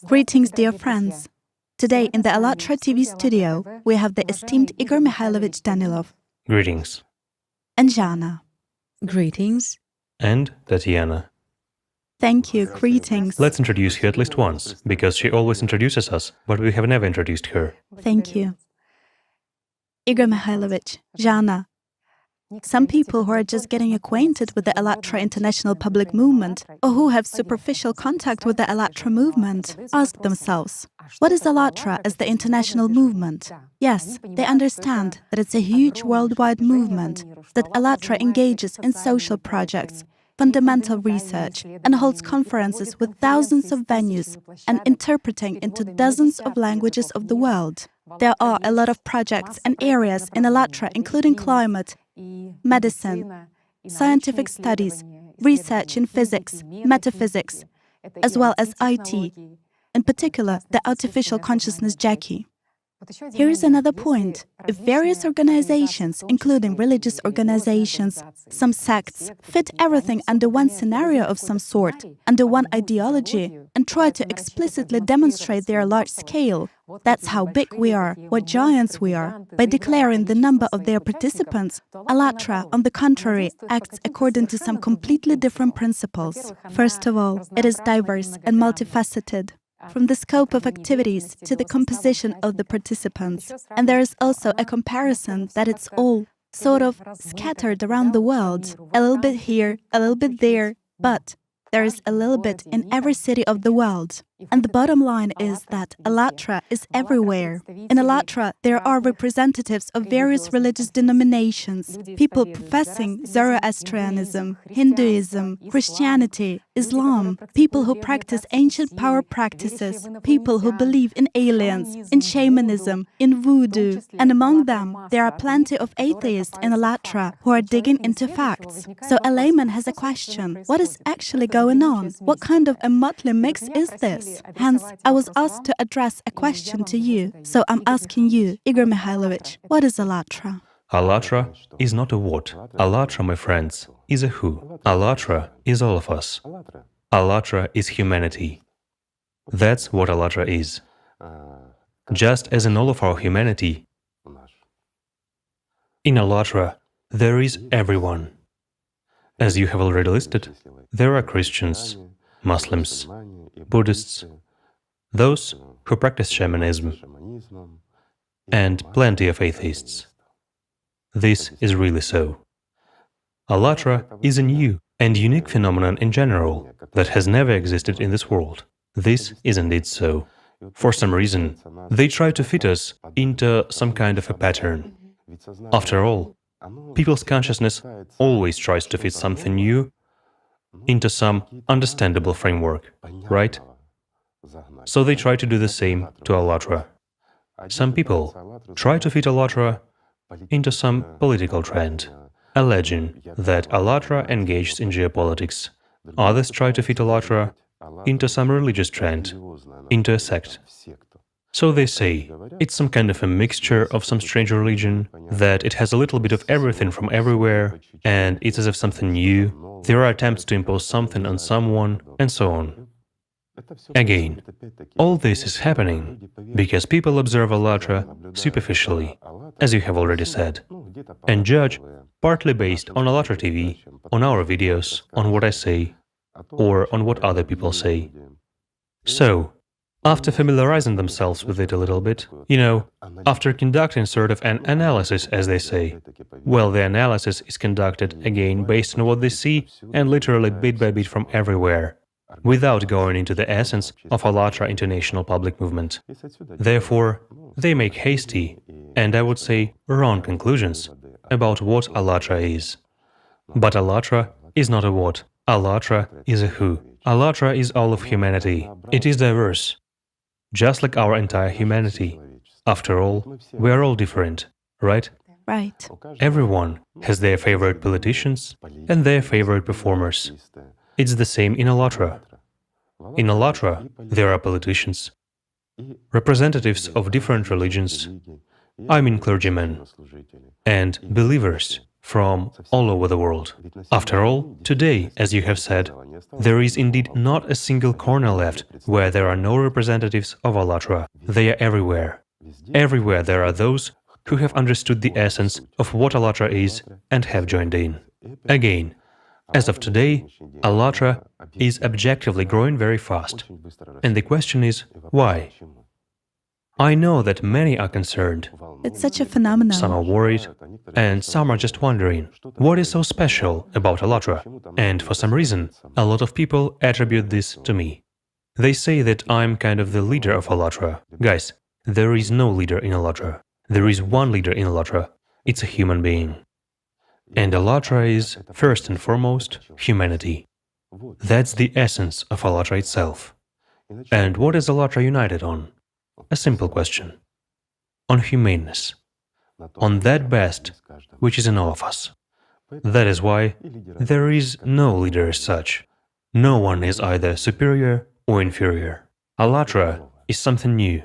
Greetings, dear friends. Today in the ALLATRA TV studio, we have the esteemed Igor Mikhailovich Danilov. Greetings. And Jana. Greetings. And Tatiana. Thank you, greetings. Let's introduce her at least once, because she always introduces us, but we have never introduced her. Thank you. Igor Mikhailovich, Jana. Some people who are just getting acquainted with the ALLATRA international public movement, or who have superficial contact with the ALLATRA movement, ask themselves, what is ALLATRA as the international movement? Yes, they understand that it's a huge worldwide movement, that ALLATRA engages in social projects, fundamental research, and holds conferences with thousands of venues and interpreting into dozens of languages of the world. There are a lot of projects and areas in ALLATRA, including climate, medicine, scientific studies, research in physics, metaphysics, as well as IT, in particular the artificial consciousness Jackie. Here is another point. If various organizations, including religious organizations, some sects, fit everything under one scenario of some sort, under one ideology, and try to explicitly demonstrate their large scale, that's how big we are, what giants we are, by declaring the number of their participants, ALLATRA, on the contrary, acts according to some completely different principles. First of all, it is diverse and multifaceted, from the scope of activities to the composition of the participants. And there is also a comparison that it's all sort of scattered around the world, a little bit here, a little bit there, but there is a little bit in every city of the world. And the bottom line is that ALLATRA is everywhere. In ALLATRA, there are representatives of various religious denominations, people professing Zoroastrianism, Hinduism, Christianity, Islam, people who practice ancient power practices, people who believe in aliens, in shamanism, in voodoo. And among them, there are plenty of atheists in ALLATRA who are digging into facts. So a layman has a question, what is actually going on? What kind of a motley mix is this? Hence, I was asked to address a question to you. So I'm asking you, Igor Mikhailovich, what is ALLATRA? ALLATRA is not a what. ALLATRA, my friends, is a who. ALLATRA is all of us. ALLATRA is humanity. That's what ALLATRA is. Just as in all of our humanity, in ALLATRA there is everyone. As you have already listed, there are Christians, Muslims, Buddhists, those who practice shamanism, and plenty of atheists. This is really so. ALLATRA is a new and unique phenomenon in general that has never existed in this world. This is indeed so. For some reason, they try to fit us into some kind of a pattern. After all, people's consciousness always tries to fit something new into some understandable framework, right? So they try to do the same to ALLATRA. Some people try to fit ALLATRA into some political trend, alleging that ALLATRA engaged in geopolitics. Others try to fit ALLATRA into some religious trend, into a sect. So they say it's some kind of a mixture of some strange religion, that it has a little bit of everything from everywhere, and it's as if something new. There are attempts to impose something on someone, and so on. Again, all this is happening because people observe ALLATRA superficially, as you have already said, and judge partly based on ALLATRA TV, on our videos, on what I say, or on what other people say. So, after familiarizing themselves with it a little bit, after conducting sort of an analysis, as they say, well, the analysis is conducted again based on what they see and literally bit by bit from everywhere, without going into the essence of ALLATRA international public movement. Therefore, they make hasty, and I would say wrong conclusions about what ALLATRA is. But ALLATRA is not a what. ALLATRA is a who. ALLATRA is all of humanity. It is diverse, just like our entire humanity. After all, we are all different, right? Right. Everyone has their favorite politicians and their favorite performers. It's the same in ALLATRA. In ALLATRA, there are politicians, representatives of different religions, I mean clergymen, and believers from all over the world. After all, today, as you have said, there is indeed not a single corner left where there are no representatives of ALLATRA. They are everywhere. Everywhere there are those who have understood the essence of what ALLATRA is and have joined in. Again, as of today, ALLATRA is objectively growing very fast. And the question is, why? I know that many are concerned. It's such a phenomenon. Some are worried, and some are just wondering, what is so special about ALLATRA? And for some reason, a lot of people attribute this to me. They say that I'm kind of the leader of ALLATRA. Guys, there is no leader in ALLATRA. There is one leader in ALLATRA. It's a human being. And ALLATRA is, first and foremost, humanity. That's the essence of ALLATRA itself. And what is ALLATRA united on? A simple question. On humaneness. On that best which is in all of us. That is why there is no leader as such. No one is either superior or inferior. ALLATRA is something new.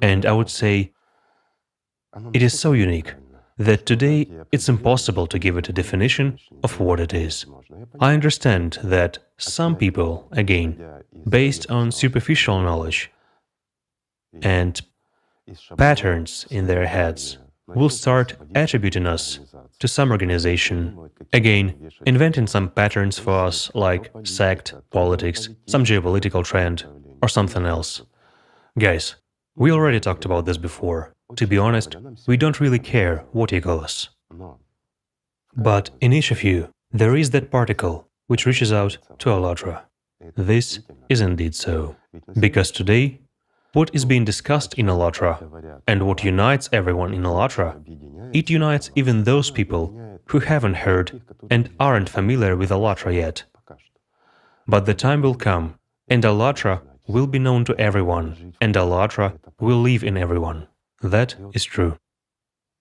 And I would say it is so unique that today it's impossible to give it a definition of what it is. I understand that some people, again, based on superficial knowledge and patterns in their heads, will start attributing us to some organization, again, inventing some patterns for us like sect, politics, some geopolitical trend, or something else. Guys, we already talked about this before. To be honest, we don't really care what you call us. But in each of you, there is that particle which reaches out to ALLATRA. This is indeed so. Because today, what is being discussed in ALLATRA, and what unites everyone in ALLATRA, it unites even those people who haven't heard and aren't familiar with ALLATRA yet. But the time will come, and ALLATRA will be known to everyone, and ALLATRA will live in everyone. That is true.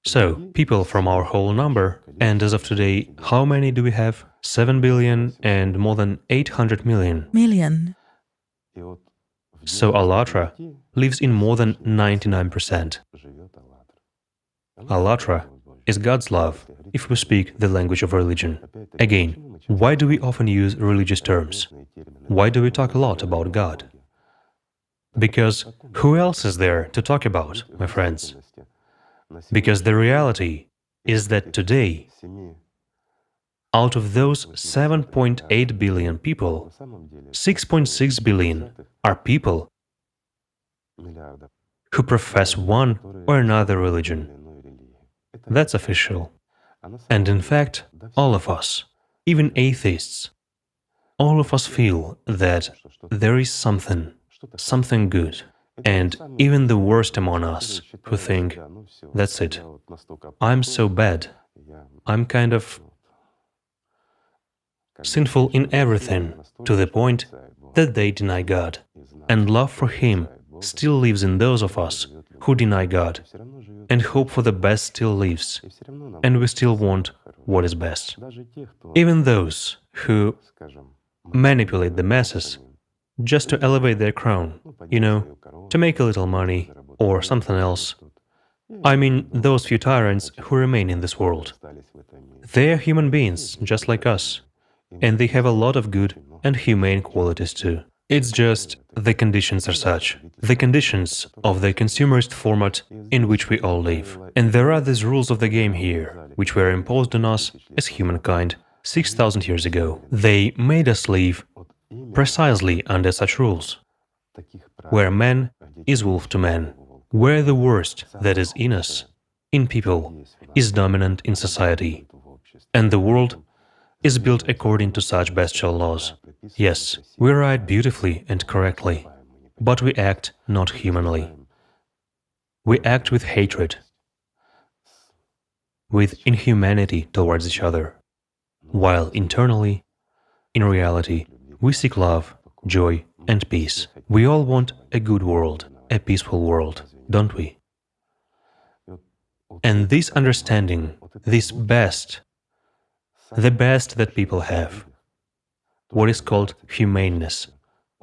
So, people from our whole number, and as of today, how many do we have? 7 billion and more than 800 million. So ALLATRA lives in more than 99%. ALLATRA is God's love, if we speak the language of religion. Again, why do we often use religious terms? Why do we talk a lot about God? Because who else is there to talk about, my friends? Because the reality is that today, out of those 7.8 billion people, 6.6 billion are people who profess one or another religion. That's official. And in fact, all of us, even atheists, all of us feel that there is something good. And even the worst among us who think, that's it, I'm so bad, I'm kind of sinful in everything, to the point that they deny God. And love for Him still lives in those of us who deny God, and hope for the best still lives, and we still want what is best. Even those who manipulate the masses just to elevate their crown, to make a little money or something else. I mean, those few tyrants who remain in this world. They are human beings, just like us, and they have a lot of good and humane qualities too. It's just the conditions are such, the conditions of the consumerist format in which we all live. And there are these rules of the game here, which were imposed on us as humankind 6,000 years ago. They made us live precisely under such rules, where man is wolf to man, where the worst that is in us, in people, is dominant in society, and the world is built according to such bestial laws. Yes, we write beautifully and correctly, but we act not humanly. We act with hatred, with inhumanity towards each other, while internally, in reality, we seek love, joy, and peace. We all want a good world, a peaceful world, don't we? And this understanding, this best, the best that people have, what is called humaneness,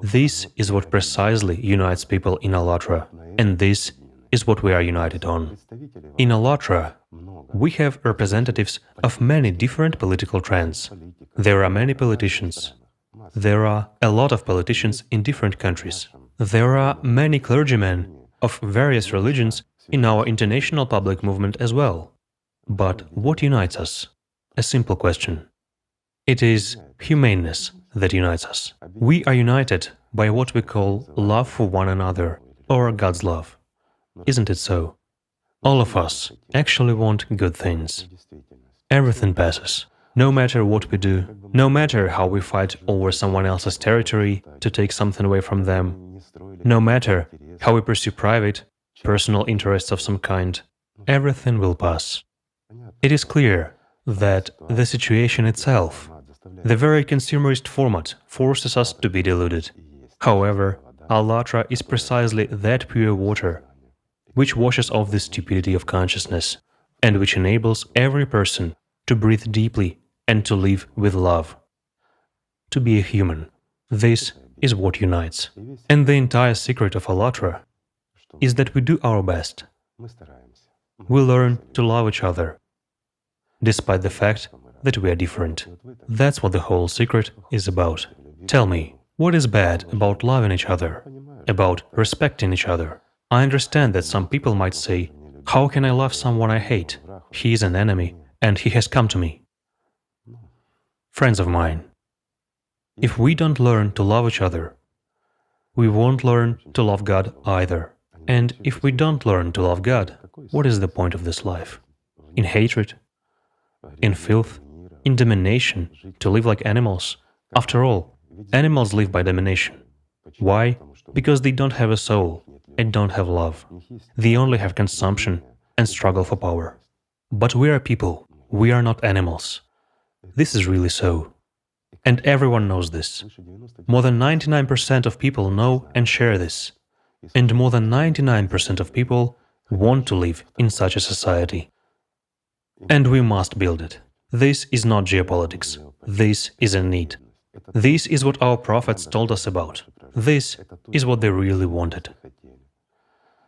this is what precisely unites people in ALLATRA, and this is what we are united on. In ALLATRA, we have representatives of many different political trends. There are many politicians. There are a lot of politicians in different countries. There are many clergymen of various religions in our international public movement as well. But what unites us? A simple question. It is humaneness that unites us. We are united by what we call love for one another, or God's love. Isn't it so? All of us actually want good things. Everything passes. No matter what we do, no matter how we fight over someone else's territory to take something away from them, no matter how we pursue private, personal interests of some kind, everything will pass. It is clear that the situation itself, the very consumerist format, forces us to be deluded. However, ALLATRA is precisely that pure water which washes off the stupidity of consciousness and which enables every person to breathe deeply and to live with love. To be a human, this is what unites. And the entire secret of ALLATRA is that we do our best. We learn to love each other, despite the fact that we are different. That's what the whole secret is about. Tell me, what is bad about loving each other, about respecting each other? I understand that some people might say, how can I love someone I hate? He is an enemy, and he has come to me. Friends of mine, if we don't learn to love each other, we won't learn to love God either. And if we don't learn to love God, what is the point of this life? In hatred? In filth? In domination? To live like animals? After all, animals live by domination. Why? Because they don't have a soul and don't have love. They only have consumption and struggle for power. But we are people. We are not animals. This is really so. And everyone knows this. More than 99% of people know and share this. And more than 99% of people want to live in such a society. And we must build it. This is not geopolitics. This is a need. This is what our prophets told us about. This is what they really wanted.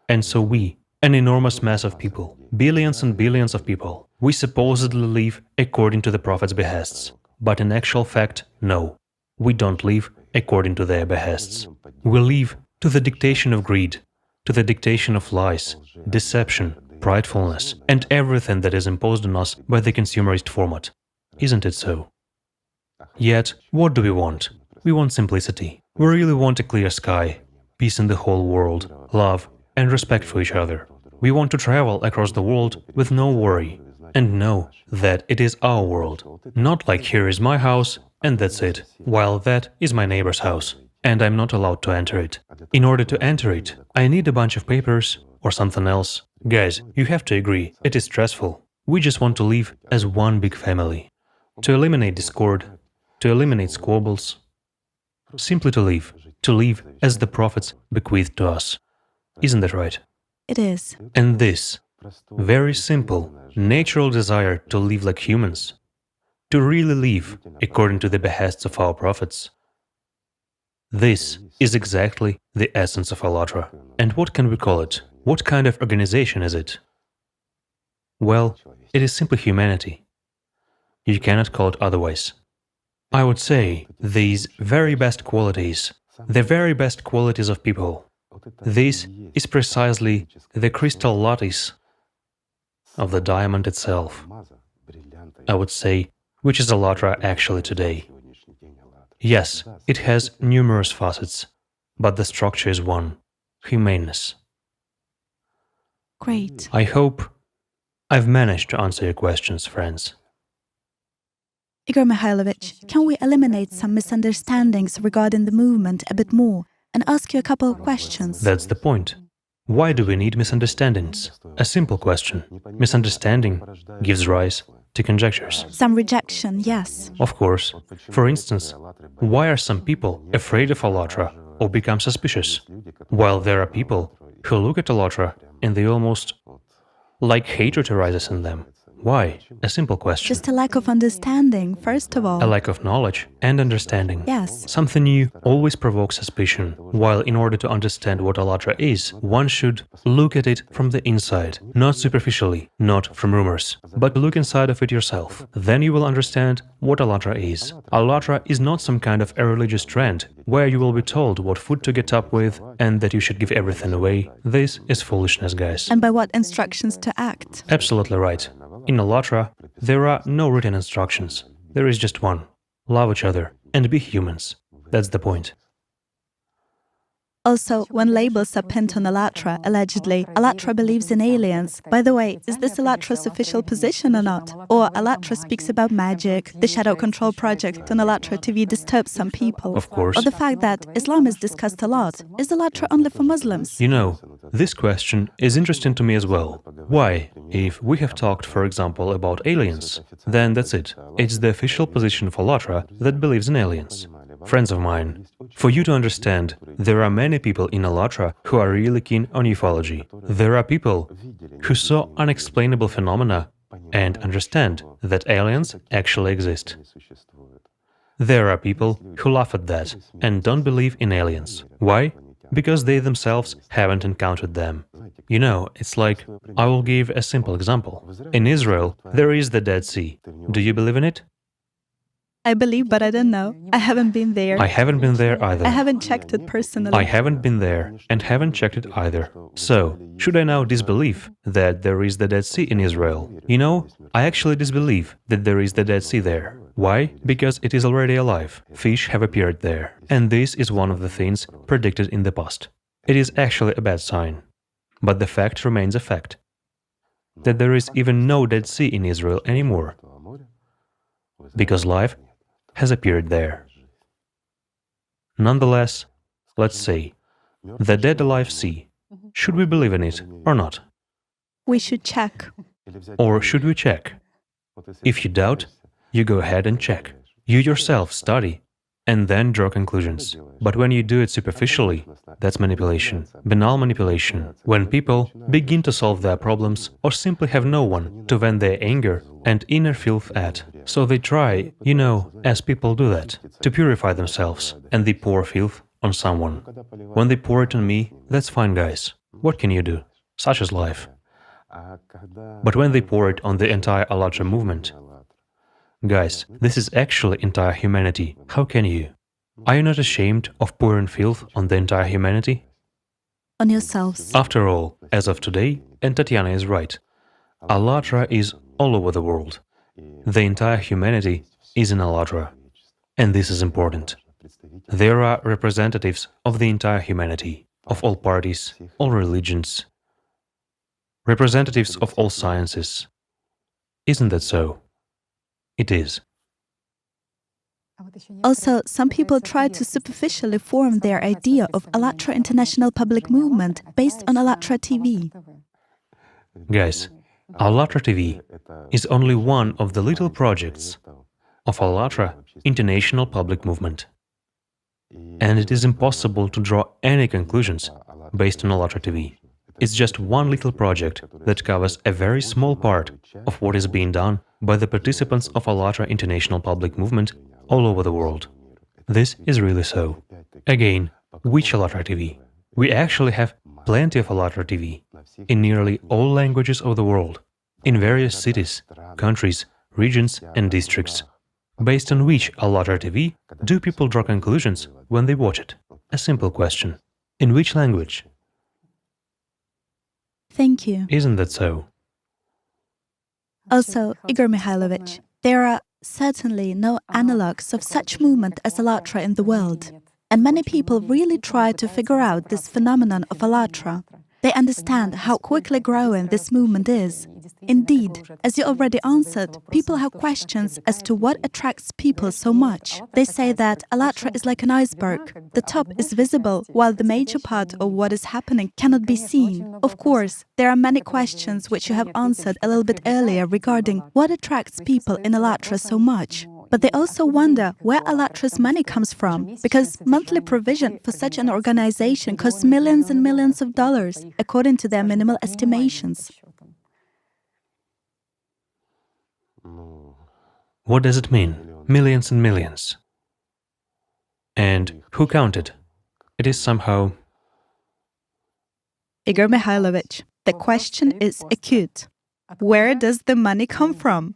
And so we, an enormous mass of people, billions and billions of people, we supposedly live according to the prophets' behests. But in actual fact, no. We don't live according to their behests. We live to the dictation of greed, to the dictation of lies, deception, pridefulness, and everything that is imposed on us by the consumerist format. Isn't it so? Yet, what do we want? We want simplicity. We really want a clear sky, peace in the whole world, love, and respect for each other. We want to travel across the world with no worry, and know that it is our world, not like here is my house, and that's it, while that is my neighbor's house, and I'm not allowed to enter it. In order to enter it, I need a bunch of papers or something else. Guys, you have to agree, it is stressful. We just want to live as one big family, to eliminate discord, to eliminate squabbles, simply to live as the prophets bequeathed to us. Isn't that right? It is. And this very simple, natural desire to live like humans, to really live according to the behests of our prophets, this is exactly the essence of ALLATRA. And what can we call it? What kind of organization is it? Well, it is simply humanity. You cannot call it otherwise. I would say these very best qualities, the very best qualities of people, this is precisely the crystal lattice of the diamond itself, I would say, which is ALLATRA actually today. Yes, it has numerous facets, but the structure is one: humaneness. Great. I hope I've managed to answer your questions, friends. Igor Mikhailovich, can we eliminate some misunderstandings regarding the movement a bit more and ask you a couple of questions? That's the point. Why do we need misunderstandings? A simple question. Misunderstanding gives rise to conjectures. Some rejection, yes. Of course. For instance, why are some people afraid of ALLATRA or become suspicious, while there are people who look at ALLATRA and they almost like hatred arises in them? Why? A simple question. Just a lack of understanding, first of all. A lack of knowledge and understanding. Yes. Something new always provokes suspicion, while in order to understand what ALLATRA is, one should look at it from the inside, not superficially, not from rumors, but look inside of it yourself. Then you will understand what ALLATRA is. ALLATRA is not some kind of a religious trend, where you will be told what food to get up with and that you should give everything away. This is foolishness, guys. And by what instructions to act? Absolutely right. In ALLATRA, there are no written instructions. There is just one. Love each other and be humans. That's the point. Also, when labels are pinned on ALLATRA, allegedly, ALLATRA believes in aliens. By the way, is this ALLATRA's official position or not? Or ALLATRA speaks about magic, the shadow control project on ALLATRA TV disturbs some people? Of course. Or the fact that Islam is discussed a lot. Is ALLATRA only for Muslims? You know, this question is interesting to me as well. Why? If we have talked, for example, about aliens, then that's it. It's the official position of ALLATRA that believes in aliens. Friends of mine, for you to understand, there are many people in ALLATRA who are really keen on ufology. There are people who saw unexplainable phenomena and understand that aliens actually exist. There are people who laugh at that and don't believe in aliens. Why? Because they themselves haven't encountered them. You know, it's like, I will give a simple example. In Israel, there is the Dead Sea. Do you believe in it? I believe, but I don't know. I haven't been there. I haven't been there either. I haven't checked it personally. I haven't been there and haven't checked it either. So, should I now disbelieve that there is the Dead Sea in Israel? You know, I actually disbelieve that there is the Dead Sea there. Why? Because it is already alive. Fish have appeared there. And this is one of the things predicted in the past. It is actually a bad sign. But the fact remains a fact. That there is even no Dead Sea in Israel anymore. Because life has appeared there. Nonetheless, let's say, the Dead Alive Sea. Should we believe in it or not? We should check. Or should we check? If you doubt, you go ahead and check. You yourself study and then draw conclusions. But when you do it superficially, that's manipulation, banal manipulation, when people begin to solve their problems or simply have no one to vent their anger and inner filth at. So they try, you know, as people do that, to purify themselves, and they pour filth on someone. When they pour it on me, that's fine, guys. What can you do? Such is life. But when they pour it on the entire ALLATRA movement, guys, this is actually entire humanity. How can you? Are you not ashamed of pouring filth on the entire humanity? On yourselves. After all, as of today, and Tatiana is right, ALLATRA is all over the world. The entire humanity is in ALLATRA. And this is important. There are representatives of the entire humanity, of all parties, all religions, representatives of all sciences. Isn't that so? It is. Also, some people try to superficially form their idea of ALLATRA international public movement based on ALLATRA TV. Guys, ALLATRA TV is only one of the little projects of ALLATRA international public movement. And it is impossible to draw any conclusions based on ALLATRA TV. It's just one little project that covers a very small part of what is being done by the participants of ALLATRA international public movement all over the world. This is really so. Again, which ALLATRA TV? We actually have plenty of ALLATRA TV in nearly all languages of the world, in various cities, countries, regions and districts. Based on which ALLATRA TV do people draw conclusions when they watch it? A simple question. In which language? Thank you. Isn't that so? Also, Igor Mikhailovich, there are certainly no analogues of such movement as ALLATRA in the world. And many people really try to figure out this phenomenon of ALLATRA. They understand how quickly growing this movement is. Indeed, as you already answered, people have questions as to what attracts people so much. They say that ALLATRA is like an iceberg. The top is visible, while the major part of what is happening cannot be seen. Of course, there are many questions which you have answered a little bit earlier regarding what attracts people in ALLATRA so much. But they also wonder where ALLATRA's money comes from, because monthly provision for such an organization costs millions and millions of dollars, according to their minimal estimations. What does it mean? Millions and millions. And who counted? It is somehow... Igor Mikhailovich, the question is acute. Where does the money come from?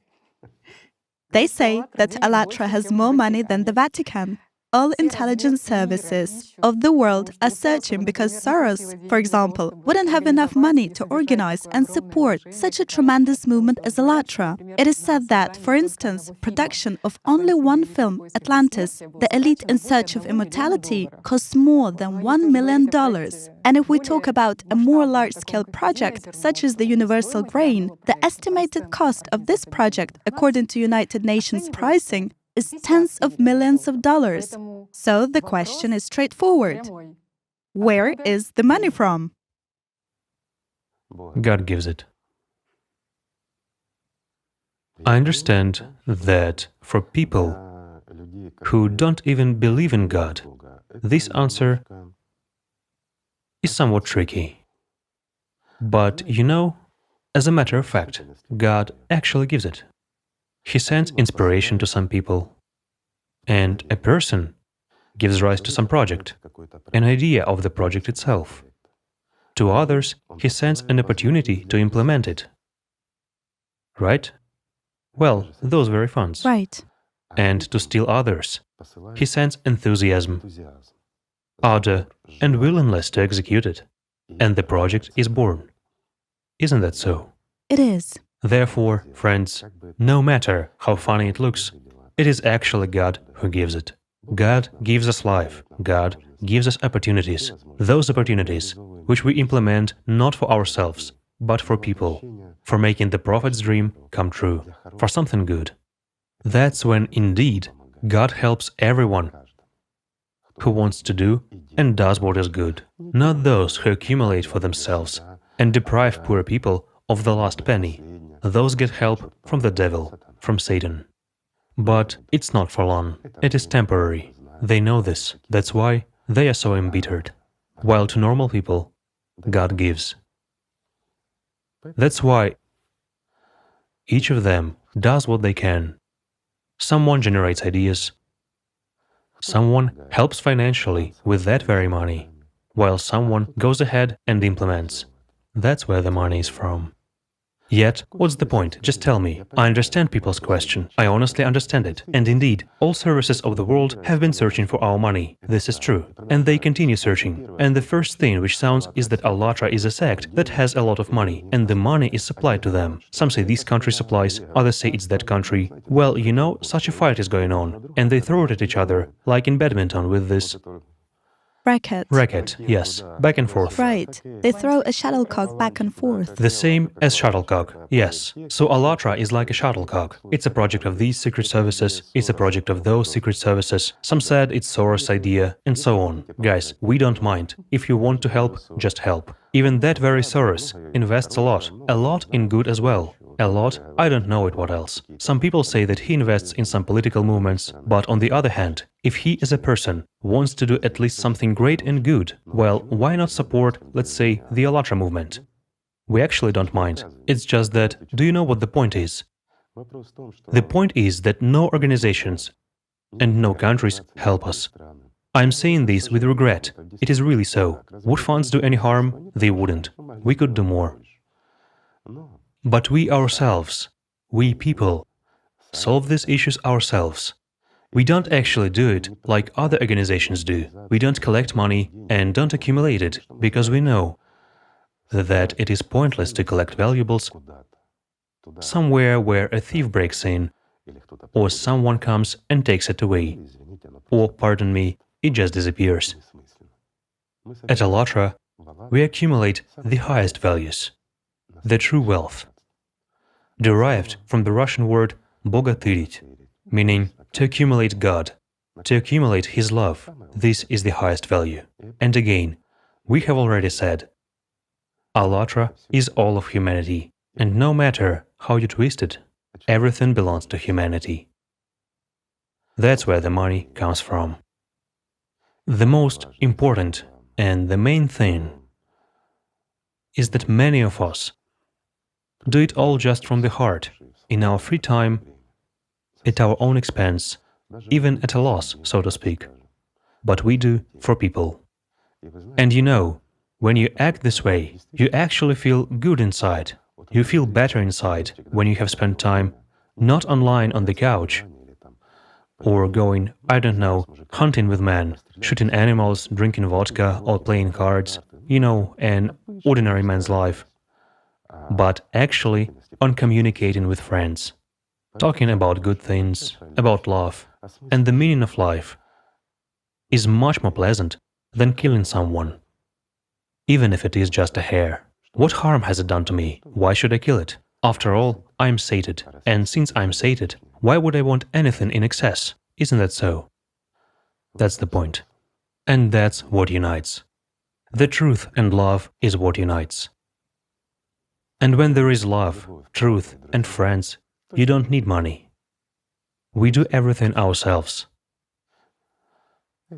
They say that ALLATRA has more money than the Vatican. All intelligence services of the world are searching because Soros, for example, wouldn't have enough money to organize and support such a tremendous movement as ALLATRA. It is said that, for instance, production of only one film, Atlantis, The Elite in Search of Immortality, costs more than $1 million. And if we talk about a more large-scale project, such as the Universal Grain, the estimated cost of this project, according to United Nations pricing, is tens of millions of dollars. So the question is straightforward. Where is the money from? God gives it. I understand that for people who don't even believe in God, this answer is somewhat tricky. But you know, as a matter of fact, God actually gives it. He sends inspiration to some people, and a person gives rise to some project, an idea of the project itself. To others, he sends an opportunity to implement it. Right? Well, those very funds. Right. And to still others, he sends enthusiasm, ardor, and willingness to execute it, and the project is born. Isn't that so? It is. Therefore, friends, no matter how funny it looks, it is actually God who gives it. God gives us life. God gives us opportunities. Those opportunities which we implement not for ourselves, but for people, for making the prophet's dream come true, for something good. That's when, indeed, God helps everyone who wants to do and does what is good, not those who accumulate for themselves and deprive poor people of the last penny. Those get help from the devil, from Satan. But it's not for long. It is temporary. They know this. That's why they are so embittered. While to normal people, God gives. That's why each of them does what they can. Someone generates ideas. Someone helps financially with that very money, while someone goes ahead and implements. That's where the money is from. Yet, what's the point? Just tell me. I understand people's question. I honestly understand it. And indeed, all services of the world have been searching for our money. This is true. And they continue searching. And the first thing which sounds is that ALLATRA is a sect that has a lot of money, and the money is supplied to them. Some say this country supplies, others say it's that country. Well, you know, such a fight is going on. And they throw it at each other, like in badminton with this... Racket, yes, back and forth. Right. They throw a shuttlecock back and forth. The same as shuttlecock, yes. So ALLATRA is like a shuttlecock. It's a project of these secret services, it's a project of those secret services. Some said it's Soros' idea, and so on. Guys, we don't mind. If you want to help, just help. Even that very Soros invests a lot in good as well. A lot, I don't know it what else. Some people say that he invests in some political movements, but on the other hand, if he as a person wants to do at least something great and good, well, why not support, let's say, the ALLATRA movement? We actually don't mind. It's just that, do you know what the point is? The point is that no organizations and no countries help us. I'm saying this with regret. It is really so. Would funds do any harm? They wouldn't. We could do more. But we ourselves, we people, solve these issues ourselves. We don't actually do it like other organizations do. We don't collect money and don't accumulate it because we know that it is pointless to collect valuables somewhere where a thief breaks in, or someone comes and takes it away, or, pardon me, it just disappears. At ALLATRA, we accumulate the highest values, the true wealth, derived from the Russian word «bogatyrit», meaning to accumulate God, to accumulate His love. This is the highest value. And again, we have already said, ALLATRA is all of humanity, and no matter how you twist it, everything belongs to humanity. That's where the money comes from. The most important and the main thing is that many of us do it all just from the heart, in our free time, at our own expense, even at a loss, so to speak. But we do for people. And you know, when you act this way, you actually feel good inside. You feel better inside when you have spent time not online on the couch, or going, I don't know, hunting with men, shooting animals, drinking vodka, or playing cards, you know, an ordinary man's life, but actually on communicating with friends, talking about good things, about love, and the meaning of life is much more pleasant than killing someone, even if it is just a hare. What harm has it done to me? Why should I kill it? After all, I am sated, and since I am sated, why would I want anything in excess? Isn't that so? That's the point. And that's what unites. The truth and love is what unites. And when there is love, truth, and friends, you don't need money. We do everything ourselves.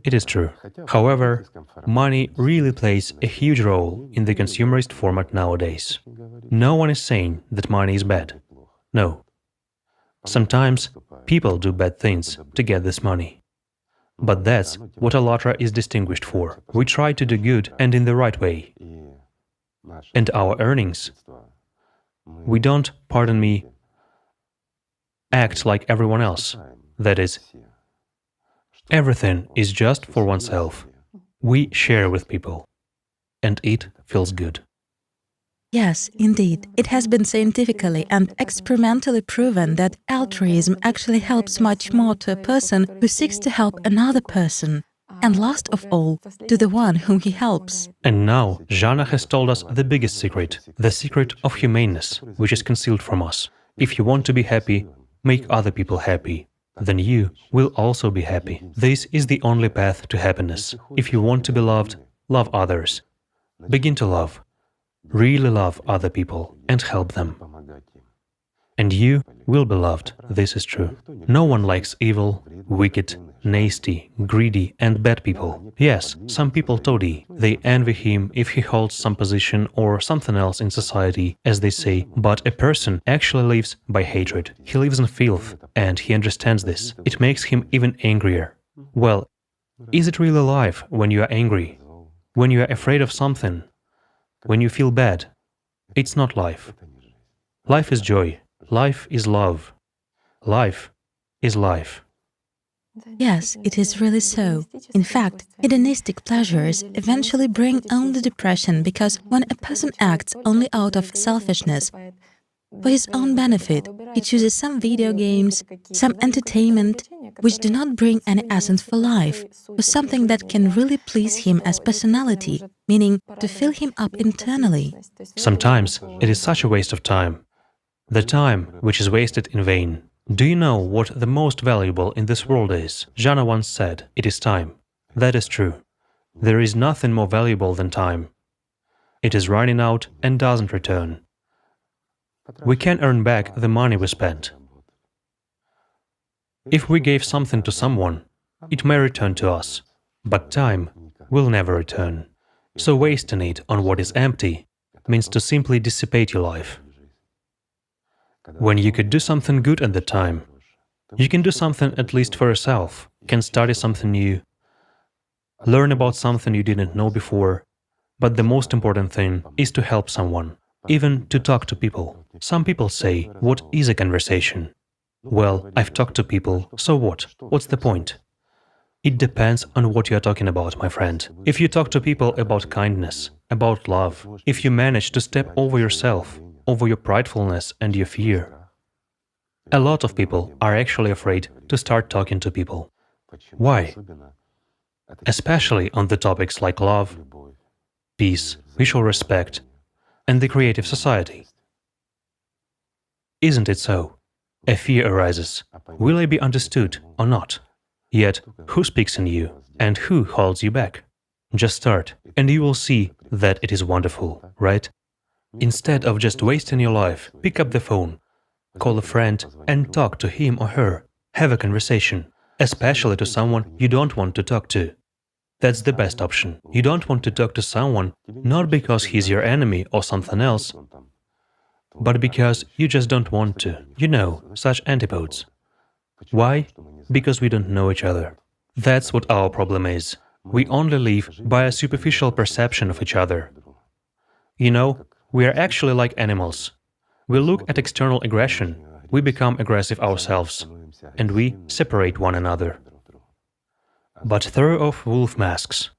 It is true. However, money really plays a huge role in the consumerist format nowadays. No one is saying that money is bad. No. Sometimes people do bad things to get this money. But that's what ALLATRA is distinguished for. We try to do good and in the right way. And our earnings, we don't, pardon me, act like everyone else. That is, everything is just for oneself. We share with people, and it feels good. Yes, indeed. It has been scientifically and experimentally proven that altruism actually helps much more to a person who seeks to help another person, and last of all, to the one whom he helps. And now, Jana has told us the biggest secret, the secret of humaneness, which is concealed from us. If you want to be happy, make other people happy. Then you will also be happy. This is the only path to happiness. If you want to be loved, love others. Begin to love. Really love other people and help them. And you will be loved, this is true. No one likes evil, wicked, nasty, greedy and bad people. Yes, some people toady. They envy him if he holds some position or something else in society, as they say. But a person actually lives by hatred. He lives in filth, and he understands this. It makes him even angrier. Well, is it really life when you are angry? When you are afraid of something? When you feel bad? It's not life. Life is joy. Life is love. Life is life. Yes, it is really so. In fact, hedonistic pleasures eventually bring only depression, because when a person acts only out of selfishness, for his own benefit, he chooses some video games, some entertainment, which do not bring any essence for life, or something that can really please him as personality, meaning to fill him up internally. Sometimes it is such a waste of time. The time which is wasted in vain. Do you know what the most valuable in this world is? Jana once said, it is time. That is true. There is nothing more valuable than time. It is running out and doesn't return. We can earn back the money we spent. If we gave something to someone, it may return to us, but time will never return. So wasting it on what is empty means to simply dissipate your life. When you could do something good at the time, you can do something at least for yourself, can study something new, learn about something you didn't know before, but the most important thing is to help someone, even to talk to people. Some people say, what is a conversation? Well, I've talked to people, so what? What's the point? It depends on what you are talking about, my friend. If you talk to people about kindness, about love, if you manage to step over yourself, over your pridefulness and your fear. A lot of people are actually afraid to start talking to people. Why? Especially on the topics like love, peace, mutual respect, and the creative society. Isn't it so? A fear arises. Will I be understood or not? Yet, who speaks in you and who holds you back? Just start, and you will see that it is wonderful, right? Instead of just wasting your life, pick up the phone, call a friend and talk to him or her. Have a conversation, especially to someone you don't want to talk to. That's the best option. You don't want to talk to someone not because he's your enemy or something else, but because you just don't want to. You know, such antipodes. Why? Because we don't know each other. That's what our problem is. We only live by a superficial perception of each other. You know, we are actually like animals. We look at external aggression, we become aggressive ourselves, and we separate one another. But throw off wolf masks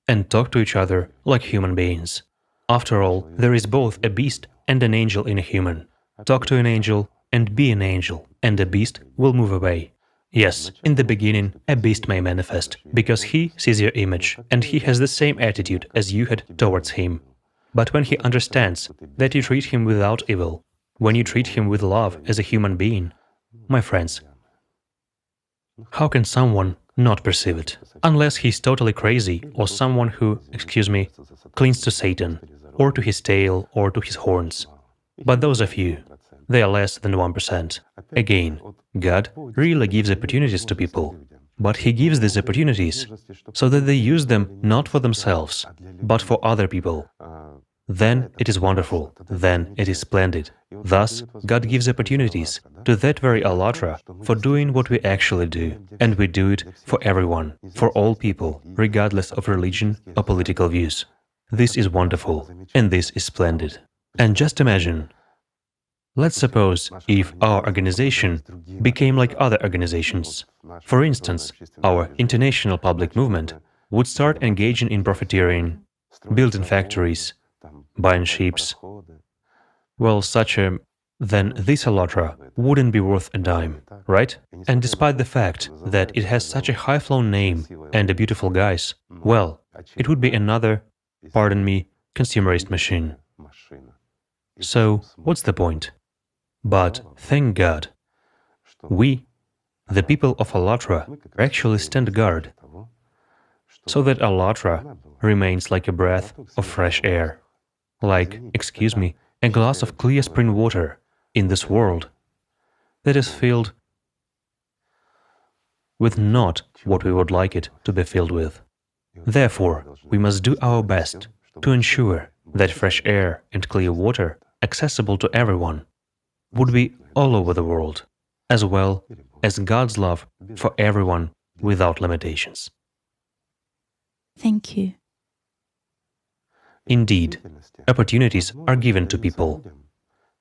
and talk to each other like human beings. After all, there is both a beast and an angel in a human. Talk to an angel and be an angel, and the beast will move away. Yes, in the beginning, a beast may manifest, because he sees your image, and he has the same attitude as you had towards him. But when he understands that you treat him without evil, when you treat him with love as a human being, my friends, how can someone not perceive it? Unless he's totally crazy, or someone who, clings to Satan, or to his tail, or to his horns. But those are few. They are less than 1%. Again, God really gives opportunities to people, but He gives these opportunities so that they use them not for themselves, but for other people. Then it is wonderful, then it is splendid. Thus, God gives opportunities to that very ALLATRA for doing what we actually do, and we do it for everyone, for all people, regardless of religion or political views. This is wonderful, and this is splendid. And just imagine, let's suppose if our organization became like other organizations. For instance, our international public movement would start engaging in profiteering, building factories, buying ships. Well, then this ALLATRA wouldn't be worth a dime, right? And despite the fact that it has such a high-flown name and a beautiful guise, well, it would be another, pardon me, consumerist machine. So, what's the point? But, thank God, we, the people of ALLATRA, actually stand guard, so that ALLATRA remains like a breath of fresh air, like, a glass of clear spring water in this world that is filled with not what we would like it to be filled with. Therefore, we must do our best to ensure that fresh air and clear water, accessible to everyone, would be all over the world, as well as God's love for everyone without limitations. Thank you. Indeed, opportunities are given to people,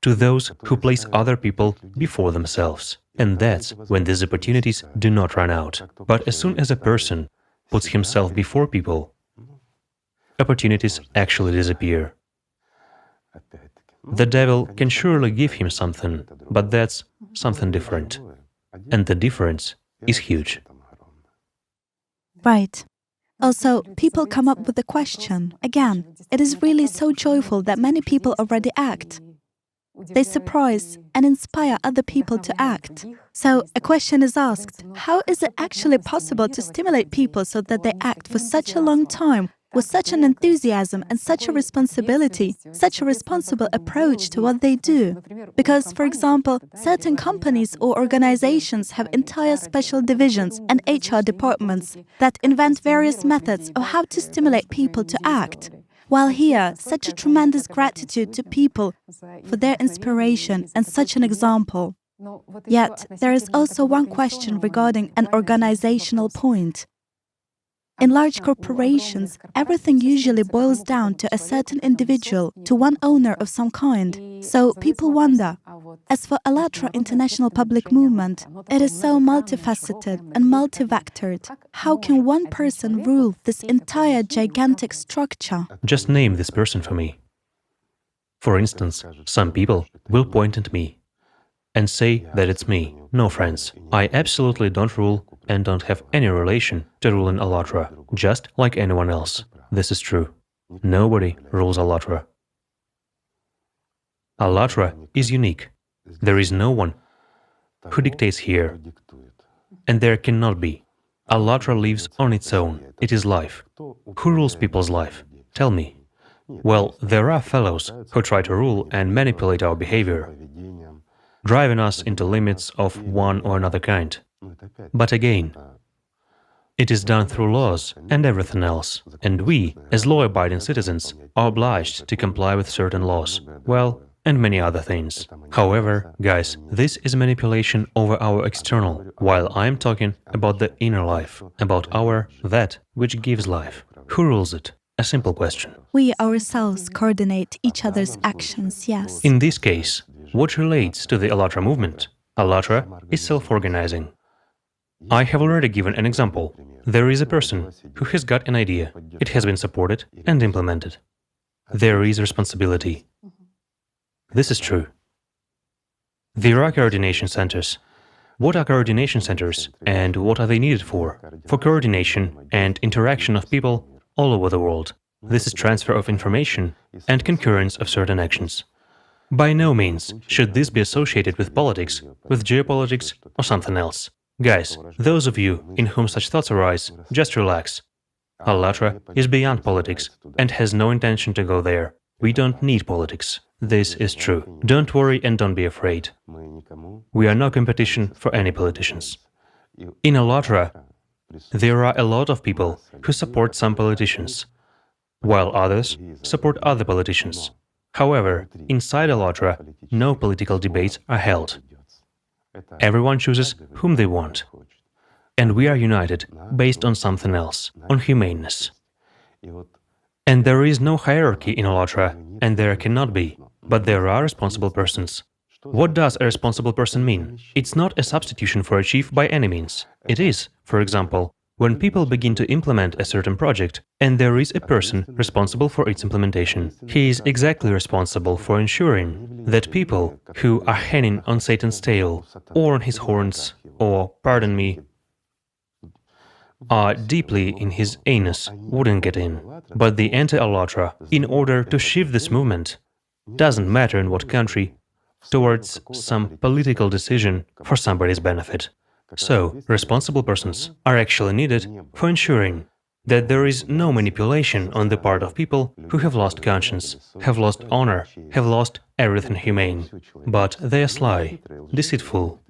to those who place other people before themselves, and that's when these opportunities do not run out. But as soon as a person puts himself before people, opportunities actually disappear. The devil can surely give him something, but that's something different. And the difference is huge. Right. Also, people come up with the question, again, it is really so joyful that many people already act. They surprise and inspire other people to act. So, a question is asked, how is it actually possible to stimulate people so that they act for such a long time, with such an enthusiasm and such a responsibility, such a responsible approach to what they do? Because, for example, certain companies or organizations have entire special divisions and HR departments that invent various methods of how to stimulate people to act. While here, such a tremendous gratitude to people for their inspiration and such an example. Yet, there is also one question regarding an organizational point. In large corporations, everything usually boils down to a certain individual, to one owner of some kind. So people wonder, as for ALLATRA International Public Movement, it is so multifaceted and multivectored. How can one person rule this entire gigantic structure? Just name this person for me. For instance, some people will point at me and say that it's me. No, friends, I absolutely don't rule and don't have any relation to ruling ALLATRA, just like anyone else. This is true. Nobody rules ALLATRA. ALLATRA is unique. There is no one who dictates here, and there cannot be. ALLATRA lives on its own. It is life. Who rules people's life? Tell me. Well, there are fellows who try to rule and manipulate our behavior, driving us into limits of one or another kind. But again, it is done through laws and everything else, and we, as law-abiding citizens, are obliged to comply with certain laws. Well, and many other things. However, guys, this is manipulation over our external, while I am talking about the inner life, about that which gives life. Who rules it? A simple question. We ourselves coordinate each other's actions, yes. In this case, what relates to the ALLATRA movement? ALLATRA is self-organizing. I have already given an example. There is a person who has got an idea. It has been supported and implemented. There is responsibility. This is true. There are coordination centers. What are coordination centers and what are they needed for? For coordination and interaction of people all over the world. This is transfer of information and concurrence of certain actions. By no means should this be associated with politics, with geopolitics, or something else. Guys, those of you in whom such thoughts arise, just relax. ALLATRA is beyond politics and has no intention to go there. We don't need politics. This is true. Don't worry and don't be afraid. We are no competition for any politicians. In ALLATRA, there are a lot of people who support some politicians, while others support other politicians. However, inside ALLATRA, no political debates are held. Everyone chooses whom they want. And we are united based on something else, on humaneness. And there is no hierarchy in ALLATRA, and there cannot be, but there are responsible persons. What does a responsible person mean? It's not a substitution for a chief by any means. It is, for example, when people begin to implement a certain project, and there is a person responsible for its implementation. He is exactly responsible for ensuring that people who are hanging on Satan's tail, or on his horns, or, pardon me, are deeply in his anus, wouldn't get in. But the anti-ALLATRA, in order to shift this movement, doesn't matter in what country, towards some political decision for somebody's benefit. So, responsible persons are actually needed for ensuring that there is no manipulation on the part of people who have lost conscience, have lost honor, have lost everything humane. But they are sly, deceitful,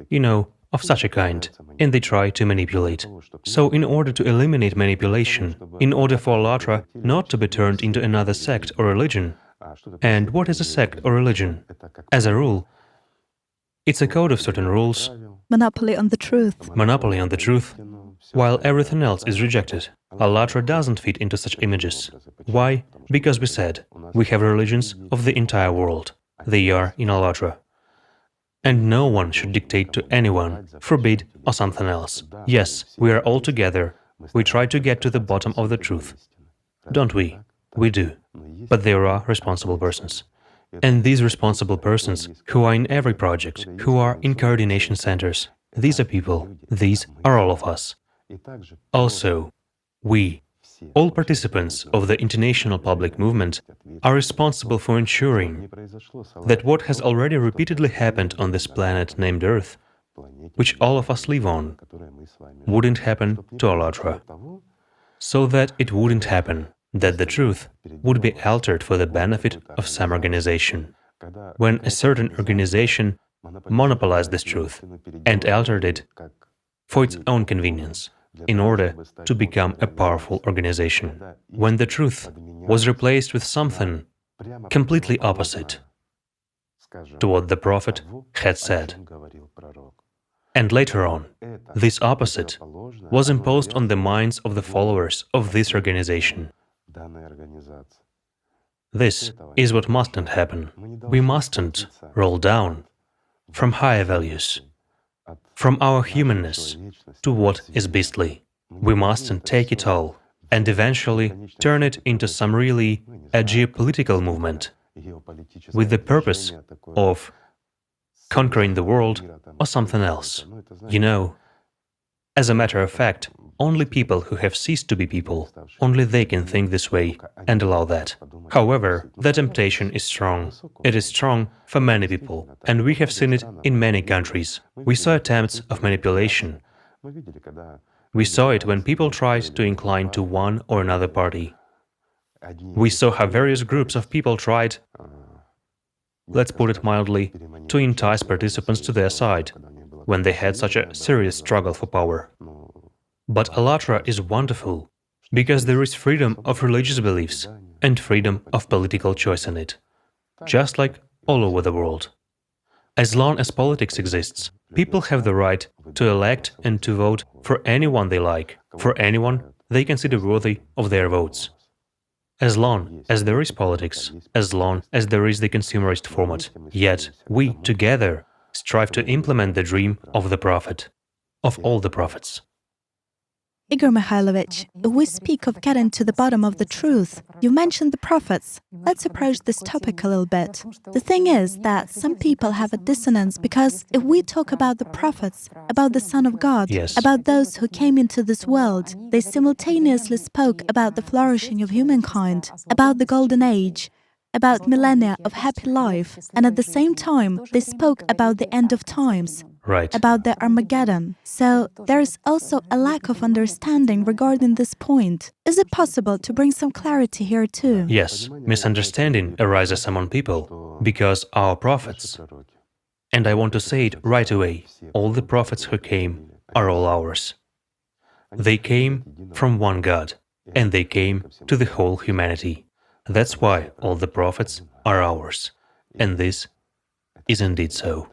of such a kind, and they try to manipulate. So in order to eliminate manipulation, in order for ALLATRA not to be turned into another sect or religion, and what is a sect or religion? As a rule, it's a code of certain rules, Monopoly on the truth. monopoly on the truth, while everything else is rejected. ALLATRA doesn't fit into such images. Why? Because we said, we have religions of the entire world. They are in ALLATRA. And no one should dictate to anyone, forbid or something else. Yes, we are all together. We try to get to the bottom of the truth. Don't we? We do. But there are responsible persons. And these responsible persons, who are in every project, who are in coordination centers, these are people, these are all of us. Also, we, all participants of the international public movement, are responsible for ensuring that what has already repeatedly happened on this planet named Earth, which all of us live on, wouldn't happen to ALLATRA. So that it wouldn't happen, that the truth would be altered for the benefit of some organization. When a certain organization monopolized this truth and altered it for its own convenience, in order to become a powerful organization. When the truth was replaced with something completely opposite to what the prophet had said. And later on, this opposite was imposed on the minds of the followers of this organization. This is what mustn't happen. We mustn't roll down from higher values, from our humanness to what is beastly. We mustn't take it all and eventually turn it into some really a geopolitical movement with the purpose of conquering the world or something else. As a matter of fact, only people who have ceased to be people, only they can think this way and allow that. However, the temptation is strong. It is strong for many people, and we have seen it in many countries. We saw attempts of manipulation. We saw it when people tried to incline to one or another party. We saw how various groups of people tried, let's put it mildly, to entice participants to their side when they had such a serious struggle for power. But ALLATRA is wonderful because there is freedom of religious beliefs and freedom of political choice in it. Just like all over the world. As long as politics exists, people have the right to elect and to vote for anyone they like, for anyone they consider worthy of their votes. As long as there is politics, as long as there is the consumerist format, yet we together strive to implement the dream of the prophet, of all the prophets. Igor Mikhailovich, we speak of getting to the bottom of the truth. You mentioned the prophets. Let's approach this topic a little bit. The thing is that some people have a dissonance because if we talk about the prophets, about the Son of God, Yes. about those who came into this world, they simultaneously spoke about the flourishing of humankind, about the golden age, about millennia of happy life, and at the same time, they spoke about the end of times, Right. about the Armageddon. So there is also a lack of understanding regarding this point. Is it possible to bring some clarity here too? Yes, misunderstanding arises among people because our prophets, and I want to say it right away, all the prophets who came are all ours. They came from one God, and they came to the whole humanity. That's why all the prophets are ours, and this is indeed so.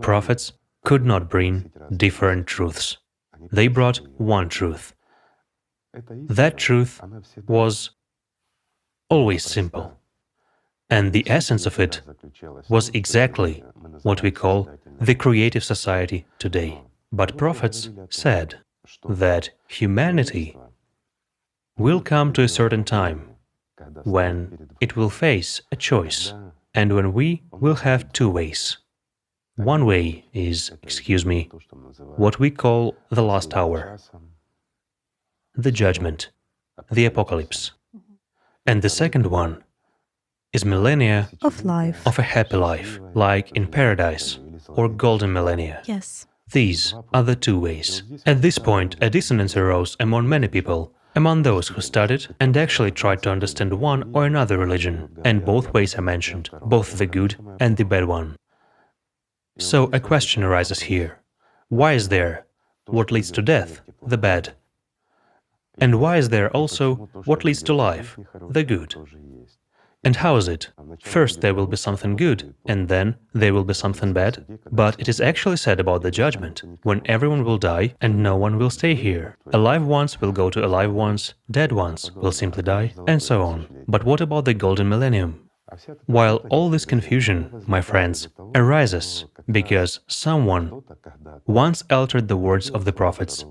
Prophets could not bring different truths. They brought one truth. That truth was always simple, and the essence of it was exactly what we call the creative society today. But prophets said that humanity will come to a certain time when it will face a choice, and when we will have two ways. One way is, what we call the last hour, the judgment, the apocalypse. And the second one is millennia Of life. of a happy life, like in paradise or golden millennia. Yes. These are the two ways. At this point, a dissonance arose among many people, among those who studied and actually tried to understand one or another religion, and both ways are mentioned, both the good and the bad one. So a question arises here. Why is there what leads to death, the bad? And why is there also what leads to life, the good? And how is it? First there will be something good, and then there will be something bad? But it is actually said about the judgment, when everyone will die and no one will stay here. Alive ones will go to alive ones, dead ones will simply die, and so on. But what about the golden millennium? While all this confusion, my friends, arises because someone once altered the words of the prophets,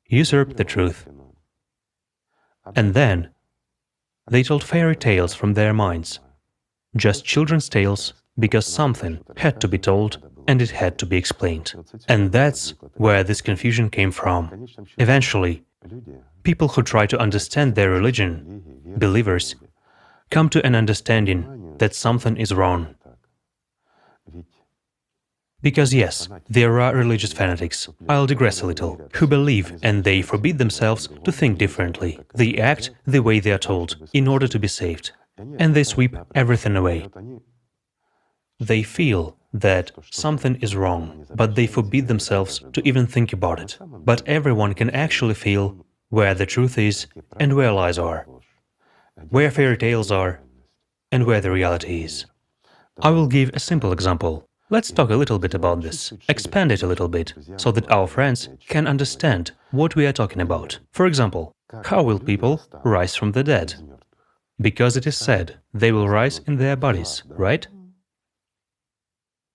usurped the truth, and then they told fairy tales from their minds, just children's tales, because something had to be told and it had to be explained. And that's where this confusion came from. Eventually, people who try to understand their religion, believers, come to an understanding that something is wrong. Because yes, there are religious fanatics, I'll digress a little, who believe and they forbid themselves to think differently. They act the way they are told, in order to be saved, and they sweep everything away. They feel that something is wrong, but they forbid themselves to even think about it. But everyone can actually feel where the truth is and where lies are, where fairy tales are and where the reality is. I will give a simple example. Let's talk a little bit about this, expand it a little bit, so that our friends can understand what we are talking about. For example, how will people rise from the dead? Because it is said, they will rise in their bodies, right?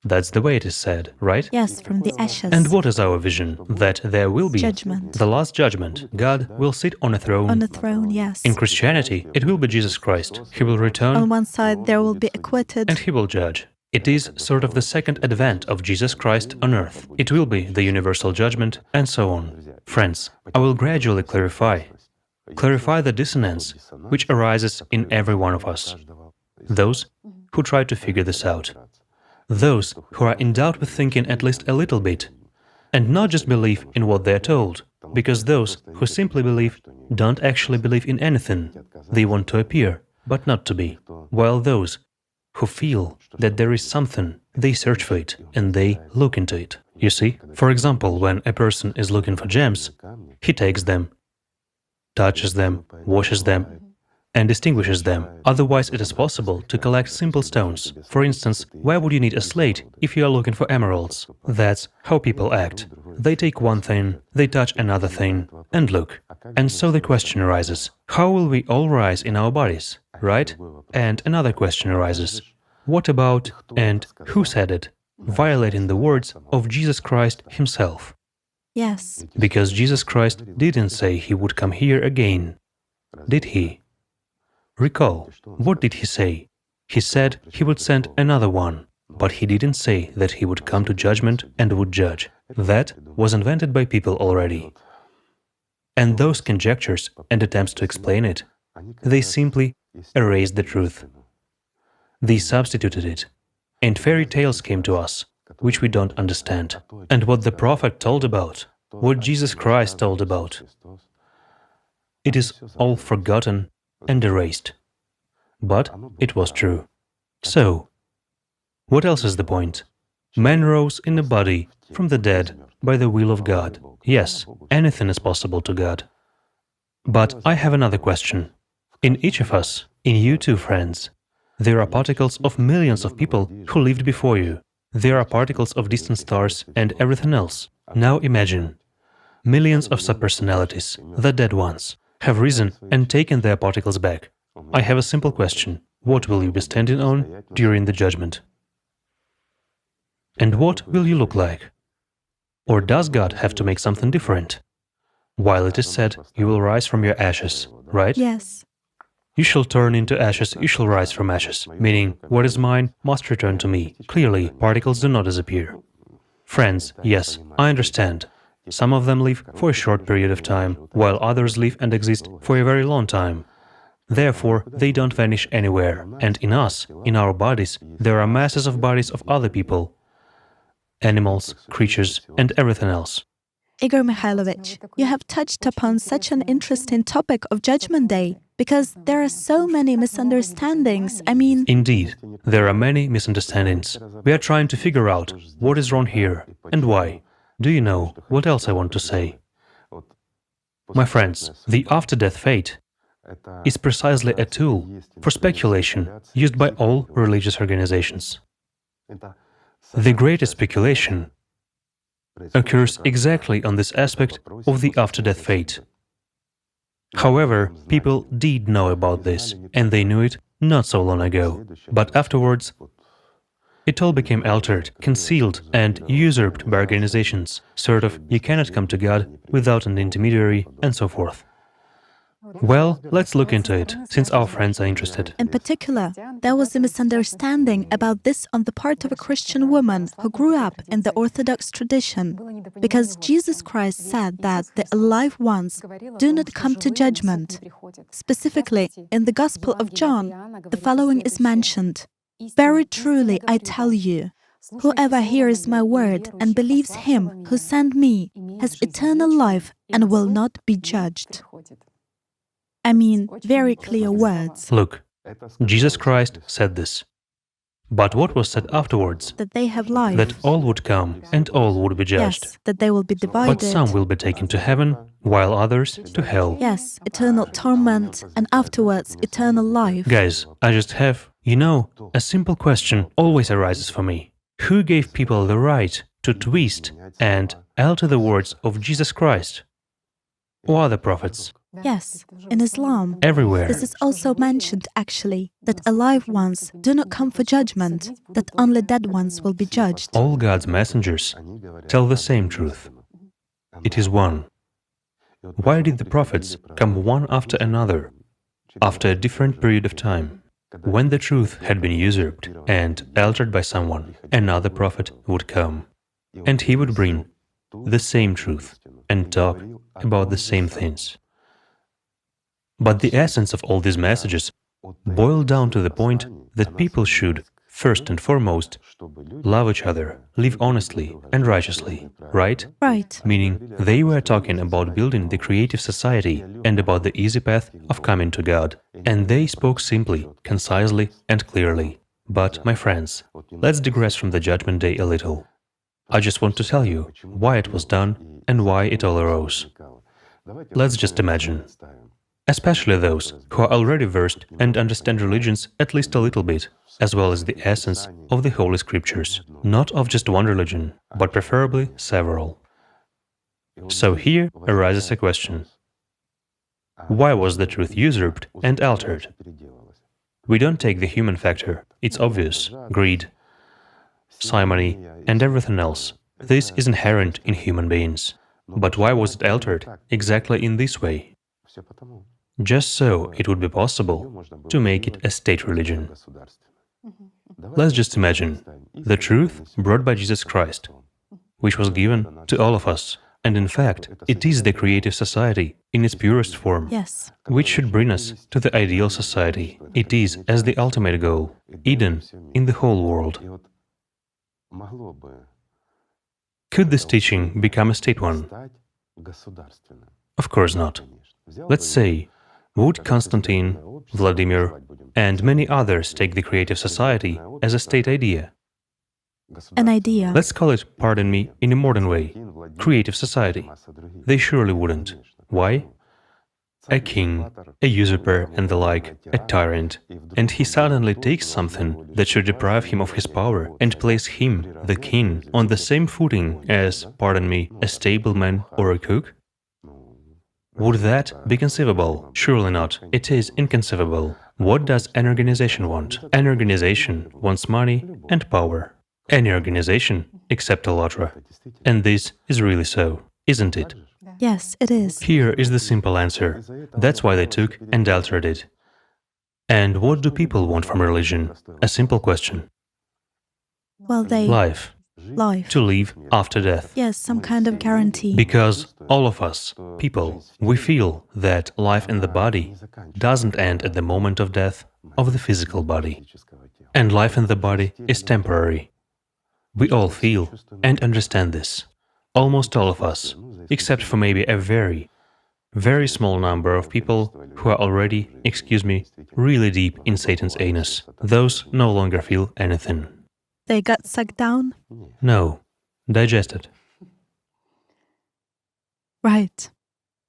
That's the way it is said, right? Yes, from the ashes. And what is our vision? That there will be Judgment. the last judgment. God will sit on a throne. On a throne, yes. In Christianity, it will be Jesus Christ. He will return On one side, there will be acquitted. and he will judge. It is sort of the second advent of Jesus Christ on earth. It will be the universal judgment, and so on. Friends, I will gradually clarify the dissonance which arises in every one of us. Those who try to figure this out. Those who are endowed with thinking at least a little bit, and not just believe in what they are told, because those who simply believe don't actually believe in anything. They want to appear, but not to be, while those who feel that there is something, they search for it and they look into it. You see, for example, when a person is looking for gems, he takes them, touches them, washes them, and distinguishes them. Otherwise, it is possible to collect simple stones. For instance, why would you need a slate if you are looking for emeralds? That's how people act. They take one thing, they touch another thing, and look. And so the question arises, how will we all rise in our bodies, right? And another question arises, what about and who said it, violating the words of Jesus Christ himself? Yes. Because Jesus Christ didn't say he would come here again, did he? Recall, what did he say? He said he would send another one, but he didn't say that he would come to judgment and would judge. That was invented by people already. And those conjectures and attempts to explain it, they simply erased the truth. They substituted it, and fairy tales came to us, which we don't understand. And what the prophet told about, what Jesus Christ told about, it is all forgotten and erased. But it was true. So, what else is the point? Man rose in a body from the dead by the will of God. Yes, anything is possible to God. But I have another question. In each of us, in you too, friends, there are particles of millions of people who lived before you. There are particles of distant stars and everything else. Now imagine, millions of subpersonalities, the dead ones, have risen and taken their particles back. I have a simple question. What will you be standing on during the judgment? And what will you look like? Or does God have to make something different? While it is said, you will rise from your ashes, right? Yes. You shall turn into ashes, you shall rise from ashes, meaning, what is mine must return to me. Clearly, particles do not disappear. Friends, yes, I understand. Some of them live for a short period of time, while others live and exist for a very long time. Therefore, they don't vanish anywhere. And in us, in our bodies, there are masses of bodies of other people, animals, creatures, and everything else. Igor Mikhailovich, you have touched upon such an interesting topic of Judgment Day, because there are so many misunderstandings. Indeed, there are many misunderstandings. We are trying to figure out what is wrong here and why. Do you know what else I want to say? My friends, the after-death fate is precisely a tool for speculation used by all religious organizations. The greatest speculation occurs exactly on this aspect of the after-death fate. However, people did know about this, and they knew it not so long ago. But afterwards, it all became altered, concealed, and usurped by organizations, sort of, you cannot come to God without an intermediary, and so forth. Well, let's look into it, since our friends are interested. In particular, there was a misunderstanding about this on the part of a Christian woman who grew up in the Orthodox tradition, because Jesus Christ said that the alive ones do not come to judgment. Specifically, in the Gospel of John, the following is mentioned: "Very truly I tell you, whoever hears my word and believes him who sent me has eternal life and will not be judged." Very clear words. Look, Jesus Christ said this. But what was said afterwards? That they have life. That all would come and all would be judged. Yes, that they will be divided. But some will be taken to heaven, while others to hell. Yes, eternal torment and afterwards eternal life. Guys, I just have, a simple question always arises for me. Who gave people the right to twist and alter the words of Jesus Christ or other prophets? Yes, in Islam. Everywhere. This is also mentioned, actually, that alive ones do not come for judgment, that only dead ones will be judged. All God's messengers tell the same truth. It is one. Why did the prophets come one after another, after a different period of time? When the truth had been usurped and altered by someone, another prophet would come, and he would bring the same truth and talk about the same things. But the essence of all these messages boil down to the point that people should, first and foremost, love each other, live honestly and righteously, right? Right. Meaning, they were talking about building the creative society and about the easy path of coming to God. And they spoke simply, concisely and clearly. But, my friends, let's digress from the Judgment Day a little. I just want to tell you why it was done and why it all arose. Let's just imagine. especially those who are already versed and understand religions at least a little bit, as well as the essence of the Holy Scriptures, not of just one religion, but preferably several. So here arises a question. Why was the truth usurped and altered? We don't take the human factor, it's obvious, greed, simony, and everything else. This is inherent in human beings. But why was it altered exactly in this way? Just so it would be possible to make it a state religion. Let's just imagine the truth brought by Jesus Christ, which was given to all of us. And in fact, it is the creative society in its purest form, Yes. which should bring us to the ideal society. It is as the ultimate goal, Eden in the whole world. Could this teaching become a state one? Of course not. Let's say, would Constantine, Vladimir, and many others take the creative society as a state idea? An idea. Let's call it, pardon me, in a modern way, creative society. They surely wouldn't. Why? A king, a usurper and the like, a tyrant, and he suddenly takes something that should deprive him of his power and place him, the king, on the same footing as, pardon me, a stableman or a cook? Would that be conceivable? Surely not. It is inconceivable. What does an organization want? An organization wants money and power. Any organization except ALLATRA. And this is really so, isn't it? Yes, it is. Here is the simple answer. That's why they took and altered it. And what do people want from religion? A simple question. Well, Life. life. To live after death. Yes, some kind of guarantee. Because all of us, people, we feel that life in the body doesn't end at the moment of death of the physical body. And life in the body is temporary. We all feel and understand this. Almost all of us, except for maybe a very, very small number of people who are already, excuse me, really deep in Satan's anus. Those no longer feel anything. They got sucked down? No, digested. Right.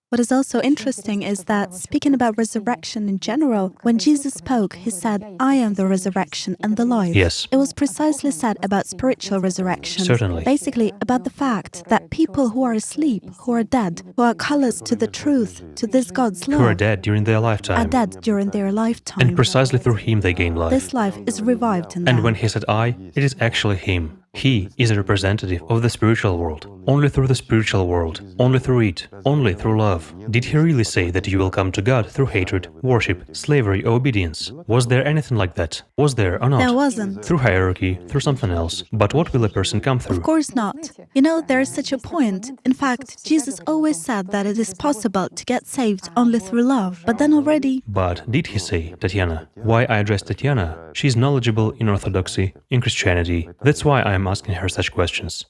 What is also interesting is that, speaking about resurrection in general, when Jesus spoke, he said, "I am the resurrection and the life." Yes. It was precisely said about spiritual resurrection. Certainly. Basically, about the fact that people who are asleep, who are dead, who are callous to the truth, to this God's love, Who are dead during their are lifetime. dead during their lifetime. And precisely through him they gain life. This life is revived in them. And when he said I, it is actually him. He is a representative of the spiritual world. Only through the spiritual world, only through it, only through love. Did he really say that you will come to God through hatred, worship, slavery, or obedience? Was there anything like that? Was there or not? There wasn't. Through hierarchy, through something else. But what will a person come through? Of course not. You know, there is such a point. In fact, Jesus always said that it is possible to get saved only through love. But then already... But did he say, Tatiana? Why I address Tatiana? She's knowledgeable in Orthodoxy, in Christianity. That's why I am asking her such questions.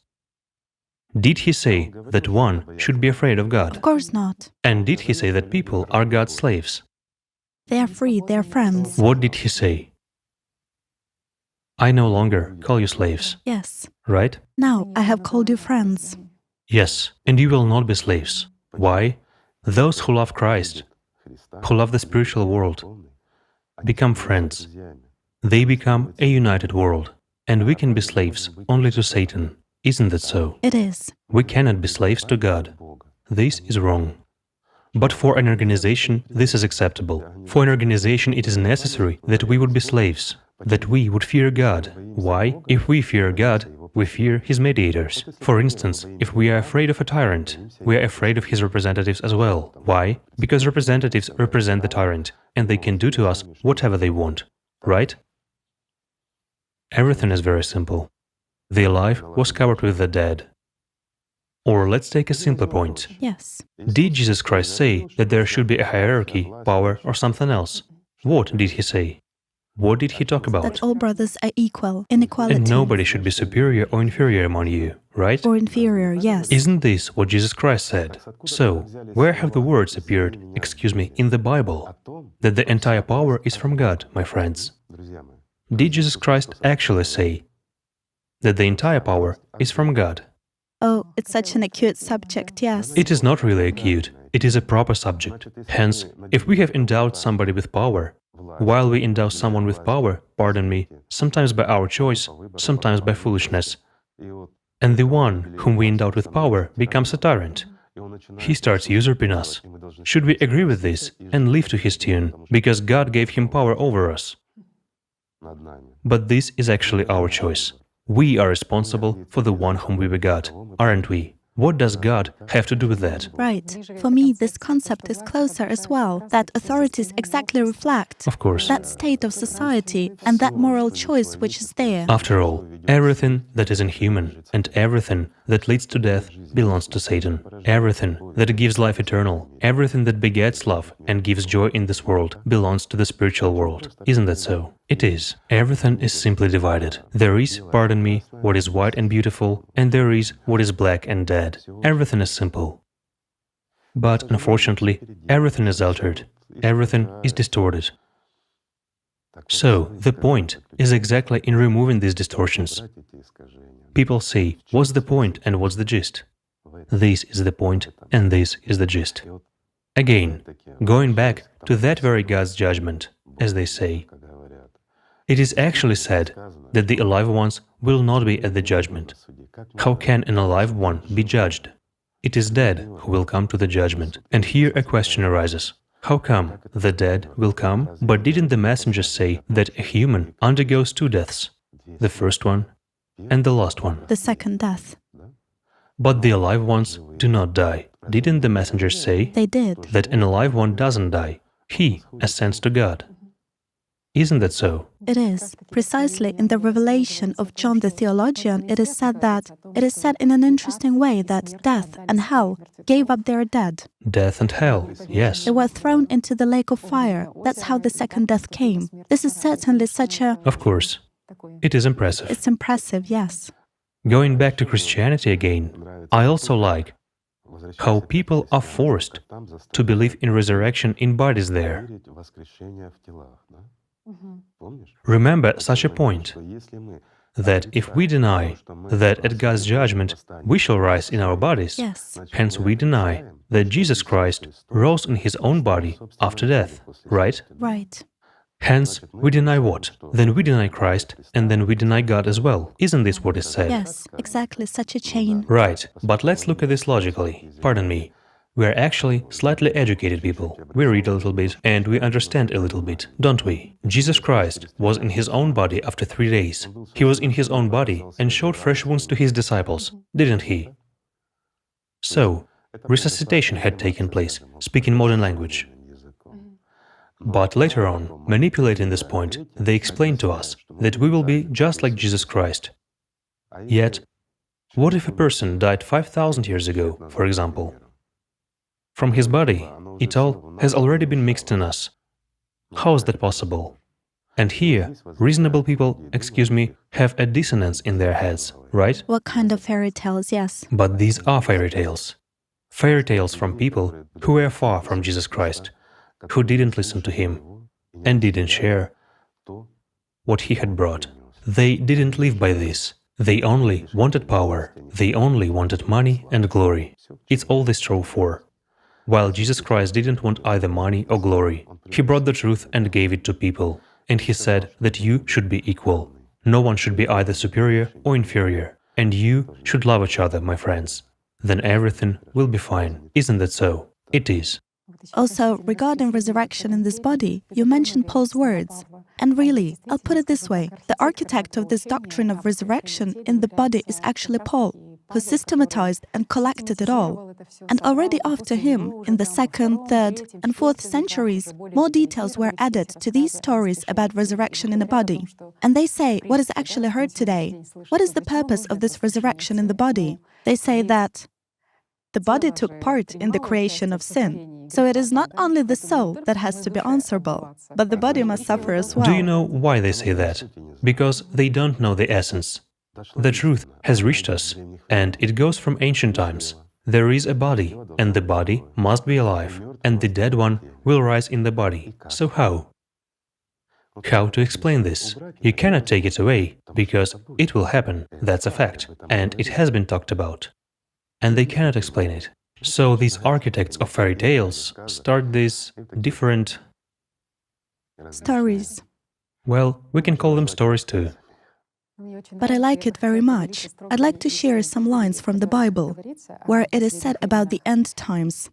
Did he say that one should be afraid of God? Of course not. And did he say that people are God's slaves? They are free, they are friends. What did he say? I no longer call you slaves, Yes. right? Now I have called you friends. Yes, and you will not be slaves. Why? Those who love Christ, who love the spiritual world, become friends. They become a united world. And we can be slaves only to Satan. Isn't that so? It is. We cannot be slaves to God. This is wrong. But for an organization, this is acceptable. For an organization, it is necessary that we would be slaves, that we would fear God. Why? If we fear God, we fear His mediators. For instance, if we are afraid of a tyrant, we are afraid of his representatives as well. Why? Because representatives represent the tyrant, and they can do to us whatever they want. Right? Everything is very simple. The alive was covered with the dead. Or let's take a simpler point. Yes. Did Jesus Christ say that there should be a hierarchy, power, or something else? What did he say? What did he talk about? That all brothers are equal, inequality. And nobody should be superior or inferior among you, right? Or inferior, yes. Isn't this what Jesus Christ said? So, where have the words appeared, in the Bible, that the entire power is from God, my friends? Did Jesus Christ actually say that the entire power is from God? Oh, it's such an acute subject, yes. It is not really acute. It is a proper subject. Hence, if we have endowed somebody with power, while we endow someone with power, pardon me, sometimes by our choice, sometimes by foolishness, and the one whom we endowed with power becomes a tyrant, he starts usurping us. Should we agree with this and live to his tune, because God gave him power over us? But this is actually our choice. We are responsible for the one whom we begot, aren't we? What does God have to do with that? Right. For me, this concept is closer as well, that authorities exactly reflect Of course. that state of society and that moral choice which is there. After all, everything that is inhuman and everything that leads to death belongs to Satan. Everything that gives life eternal, everything that begets love and gives joy in this world belongs to the spiritual world. Isn't that so? It is. Everything is simply divided. There is, pardon me, what is white and beautiful, and there is what is black and dead. Everything is simple. But unfortunately, everything is altered. Everything is distorted. So, the point is exactly in removing these distortions. People say, what's the point and what's the gist? This is the point and this is the gist. Again, going back to that very God's judgment, as they say, it is actually said that the alive ones will not be at the judgment. How can an alive one be judged? It is dead who will come to the judgment. And here a question arises. How come the dead will come, but didn't the messengers say that a human undergoes two deaths? The first one and the last one. The second death. But the alive ones do not die. Didn't the messengers say They did. that an alive one doesn't die? He ascends to God. Isn't that so? It is. Precisely in the revelation of John the theologian, it is said in an interesting way that death and hell gave up their dead. Death and hell, yes. They were thrown into the lake of fire. That's how the second death came. This is certainly such a... Of course. It is impressive. It's impressive, yes. Going back to Christianity again, I also like how people are forced to believe in resurrection in bodies there. Remember such a point, that if we deny that at God's judgment we shall rise in our bodies, Yes. hence we deny that Jesus Christ rose in his own body after death, right? Right. Hence, we deny what? Then we deny Christ, and then we deny God as well. Isn't this what is said? Yes, exactly, such a chain. Right, but let's look at this logically. Pardon me. We are actually slightly educated people. We read a little bit and we understand a little bit, don't we? Jesus Christ was in his own body after 3 days. He was in his own body and showed fresh wounds to his disciples, didn't he? So, resuscitation had taken place, speaking modern language. But later on, manipulating this point, they explained to us that we will be just like Jesus Christ. Yet, what if a person died 5,000 years ago, for example? From his body, it all has already been mixed in us. How is that possible? And here, reasonable people, have a dissonance in their heads, right? What kind of fairy tales, yes. But these are fairy tales. Fairy tales from people who were far from Jesus Christ, who didn't listen to him and didn't share what he had brought. They didn't live by this. They only wanted power. They only wanted money and glory. It's all they strove for. While Jesus Christ didn't want either money or glory. He brought the truth and gave it to people. And he said that you should be equal. No one should be either superior or inferior. And you should love each other, my friends. Then everything will be fine. Isn't that so? It is. Also, regarding resurrection in this body, you mentioned Paul's words. And really, I'll put it this way, the architect of this doctrine of resurrection in the body is actually Paul, who systematized and collected it all. And already after him, in the 2nd, 3rd, and 4th centuries, more details were added to these stories about resurrection in a body. And they say what is actually heard today. What is the purpose of this resurrection in the body? They say that the body took part in the creation of sin. So it is not only the soul that has to be answerable, but the body must suffer as well. Do you know why they say that? Because they don't know the essence. The truth has reached us, and it goes from ancient times. There is a body, and the body must be alive, and the dead one will rise in the body. So how? How to explain this? You cannot take it away, because it will happen, that's a fact, and it has been talked about. And they cannot explain it. So these architects of fairy tales start these different, Stories. well, we can call them stories too. But I like it very much. I'd like to share some lines from the Bible, where it is said about the end times.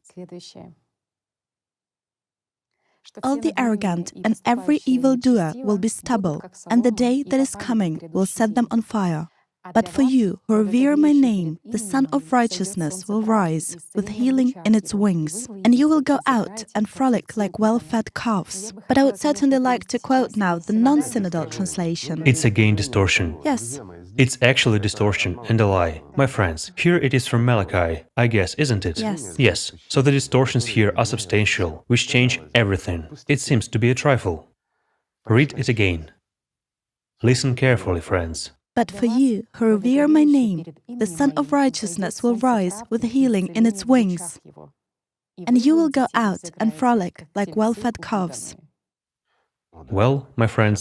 All the arrogant and every evildoer will be stubble, and the day that is coming will set them on fire. But for you who revere my name, the Sun of Righteousness will rise with healing in its wings, and you will go out and frolic like well-fed calves. But I would certainly like to quote now the non-synodal translation. It's again distortion. Yes, It's actually distortion and a lie. My friends, here it is from Malachi, I guess, isn't it? Yes. Yes. So the distortions here are substantial, which change everything. It seems to be a trifle. Read it again. Listen carefully, friends. but for you who revere my name, the Sun of Righteousness will rise with healing in its wings, and you will go out and frolic like well-fed calves. Well, my friends,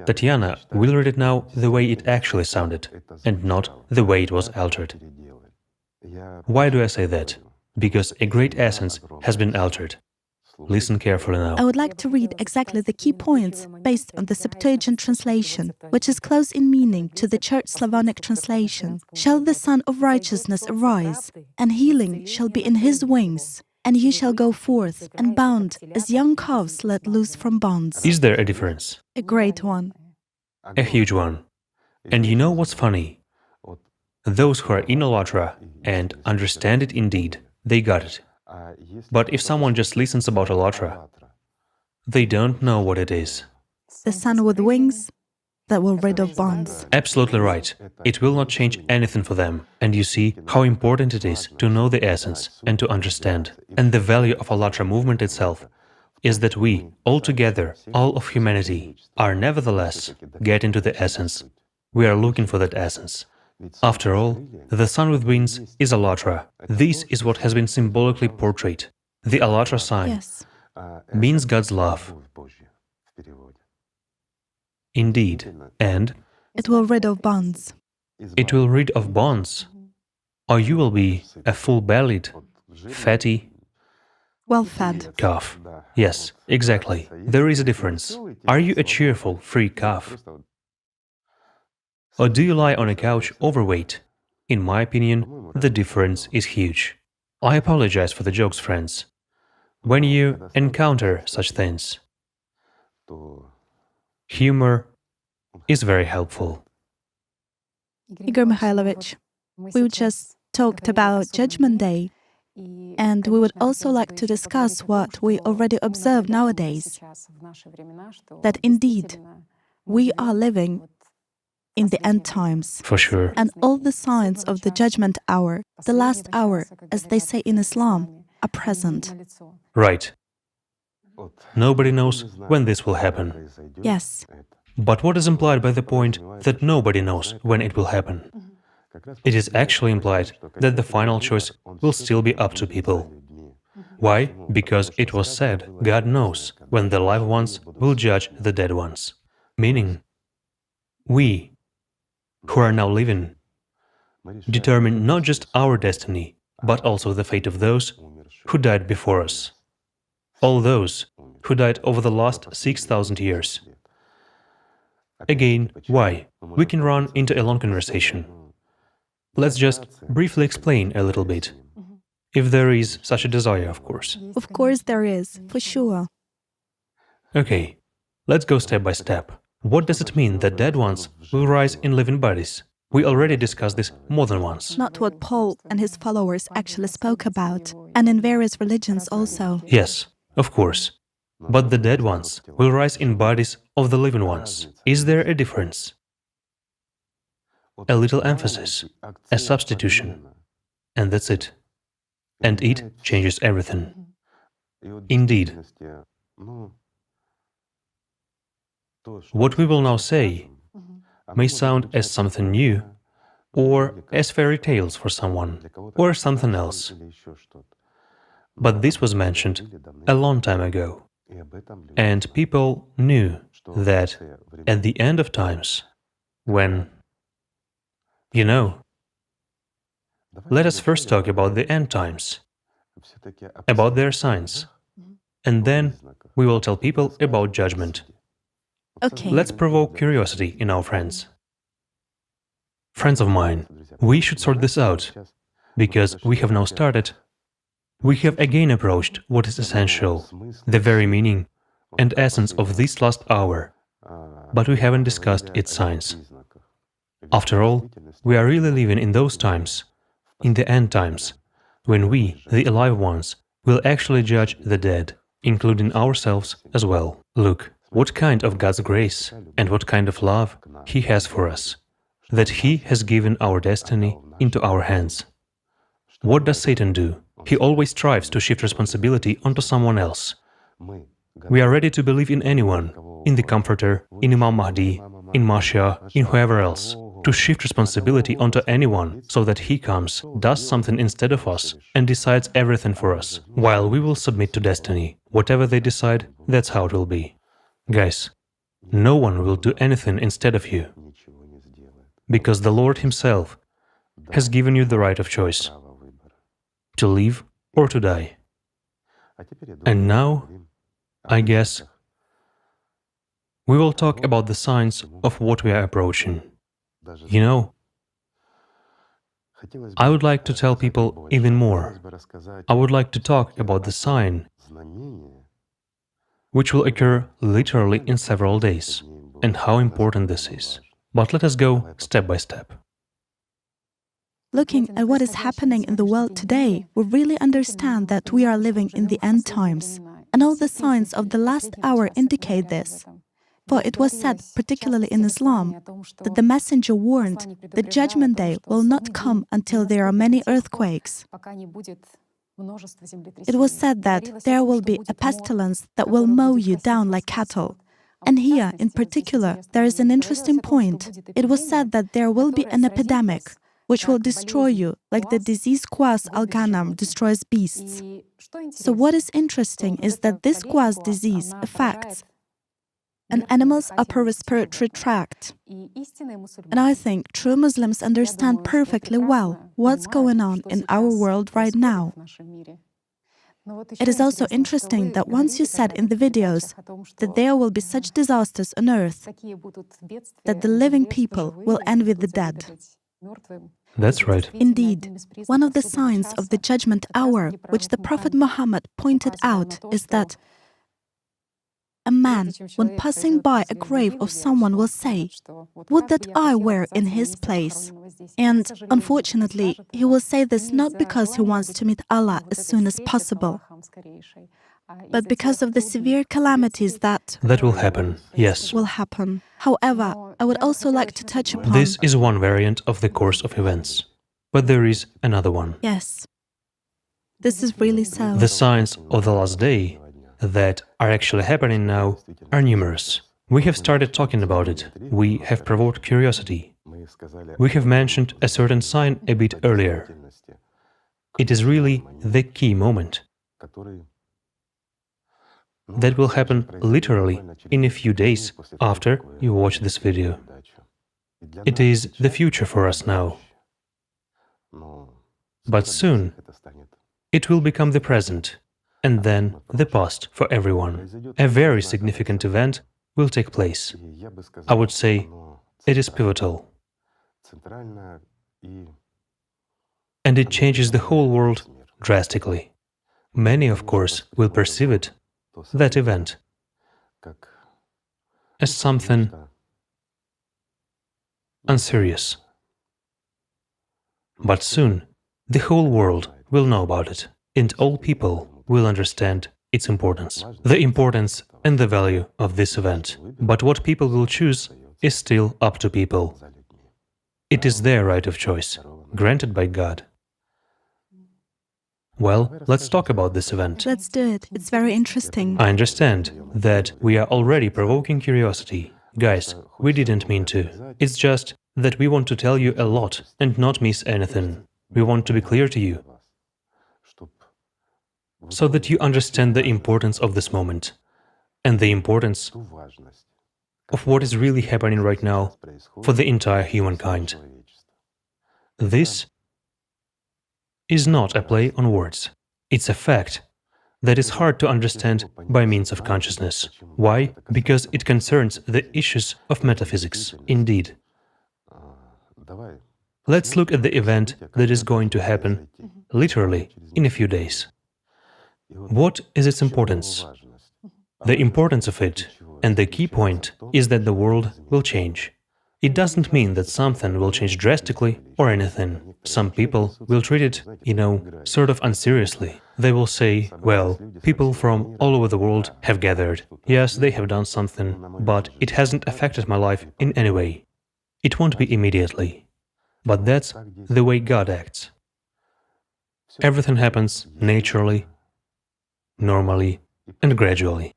Tatiana will read it now the way it actually sounded, and not the way it was altered. Why do I say that? Because a great essence has been altered. Listen carefully now. I would like to read exactly the key points based on the Septuagint translation, which is close in meaning to the Church Slavonic translation. Shall the Sun of Righteousness arise, and healing shall be in his wings, and you shall go forth and bound as young calves let loose from bonds. Is there a difference? A great one. A huge one. And you know what's funny? Those who are in ALLATRA and understand it indeed, they got it. But if someone just listens about ALLATRA, they don't know what it is. The sun with wings that will rid of bonds. Absolutely right. It will not change anything for them. And you see how important it is to know the essence and to understand. And the value of ALLATRA movement itself is that we, all together, all of humanity, are nevertheless get into the essence. We are looking for that essence. After all, the sun with wings is ALLATRA. This is what has been symbolically portrayed. The ALLATRA sign Yes. means God's love. Indeed, and It will rid of bonds. it will rid of bonds, or you will be a full-bellied, fatty Well-fed. calf. Yes, exactly. There is a difference. Are you a cheerful, free calf? Or do you lie on a couch overweight? In my opinion, the difference is huge. I apologize for the jokes, friends. When you encounter such things, humor is very helpful. Igor Mikhailovich, we just talked about Judgment Day, and we would also like to discuss what we already observe nowadays, that indeed we are living in the end times. For sure. And all the signs of the judgment hour, the last hour, as they say in Islam, are present. Right. Nobody knows when this will happen. Yes, But what is implied by the point that nobody knows when it will happen? It is actually implied that the final choice will still be up to people. Why? Because it was said God knows when the live ones will judge the dead ones. Meaning, we, who are now living, determine not just our destiny, but also the fate of those who died before us. All those who died over the last 6,000 years. Again, why? We can run into a long conversation. Let's just briefly explain a little bit. If there is such a desire, of course. of course there is, for sure. Okay, let's go step by step. What does it mean that dead ones will rise in living bodies? We already discussed this more than once. Not what Paul and his followers actually spoke about, and in various religions also. Yes, of course. But the dead ones will rise in bodies of the living ones. Is there a difference? A little emphasis, a substitution, and that's it. And it changes everything. Indeed. What we will now say may sound as something new, or as fairy tales for someone, or something else. But this was mentioned a long time ago, and people knew that at the end of times, when, let us first talk about the end times, about their signs, and then we will tell people about judgment. Okay. Let's provoke curiosity in our friends. Friends of mine, we should sort this out, because we have now started. We have again approached what is essential, the very meaning and essence of this last hour, but we haven't discussed its signs. After all, we are really living in those times, in the end times, when we, the alive ones, will actually judge the dead, including ourselves as well. Look, what kind of God's grace and what kind of love He has for us, that He has given our destiny into our hands. What does Satan do? He always strives to shift responsibility onto someone else. We are ready to believe in anyone, in the Comforter, in Imam Mahdi, in Mashiach, in whoever else, to shift responsibility onto anyone so that he comes, does something instead of us, and decides everything for us, while we will submit to destiny. Whatever they decide, that's how it will be. Guys, no one will do anything instead of you, because the Lord Himself has given you the right of choice, to live or to die. And now, I guess, we will talk about the signs of what we are approaching. You know, I would like to tell people even more. I would like to talk about the sign which will occur literally in several days, and how important this is. But let us go step by step. Looking at what is happening in the world today, we really understand that we are living in the end times, and all the signs of the last hour indicate this. For it was said, particularly in Islam, that the messenger warned that Judgment Day will not come until there are many earthquakes. It was said that there will be a pestilence that will mow you down like cattle. And here, in particular, there is an interesting point. It was said that there will be an epidemic which will destroy you, like the disease Quas al-Ghanam destroys beasts. So what is interesting is that this Quas disease affects an animal's upper respiratory tract. And I think true Muslims understand perfectly well what's going on in our world right now. It is also interesting that once you said in the videos that there will be such disasters on earth, that the living people will envy the dead. That's right. Indeed, one of the signs of the judgment hour which the Prophet Muhammad pointed out is that a man, when passing by a grave of someone, will say, "Would that I were in his place." And unfortunately, he will say this not because he wants to meet Allah as soon as possible, but because of the severe calamities that will happen, yes. will happen. However, I would also like to touch upon... This is one variant of the course of events, but there is another one. Yes, this is really so. The signs of the last day that are actually happening now are numerous. We have started talking about it. We have provoked curiosity. We have mentioned a certain sign a bit earlier. It is really the key moment that will happen literally in a few days after you watch this video. It is the future for us now. But soon it will become the present, and then the past for everyone. A very significant event will take place. I would say it is pivotal. And it changes the whole world drastically. Many, of course, will perceive it, that event, as something unserious. But soon, the whole world will know about it, and all people will understand its importance, the importance and the value of this event. But what people will choose is still up to people. It is their right of choice, granted by God. Well, let's talk about this event. Let's do it. It's very interesting. I understand that we are already provoking curiosity. Guys, we didn't mean to. It's just that we want to tell you a lot and not miss anything. We want to be clear to you, so that you understand the importance of this moment and the importance of what is really happening right now for the entire humankind. This is not a play on words. It's a fact that is hard to understand by means of consciousness. Why? Because it concerns the issues of metaphysics. Indeed. Let's look at the event that is going to happen, literally, in a few days. What is its importance? The importance of it, and the key point, is that the world will change. It doesn't mean that something will change drastically or anything. Some people will treat it, sort of unseriously. They will say, well, people from all over the world have gathered. Yes, they have done something, but it hasn't affected my life in any way. It won't be immediately. But that's the way God acts. Everything happens naturally, normally, and gradually.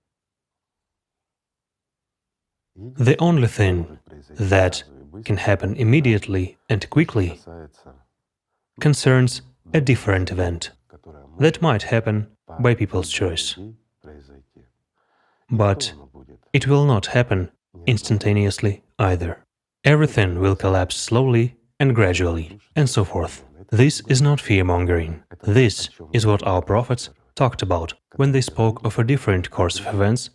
The only thing that can happen immediately and quickly concerns a different event that might happen by people's choice. But it will not happen instantaneously either. Everything will collapse slowly and gradually, and so forth. This is not fear-mongering. This is what our prophets talked about when they spoke of a different course of events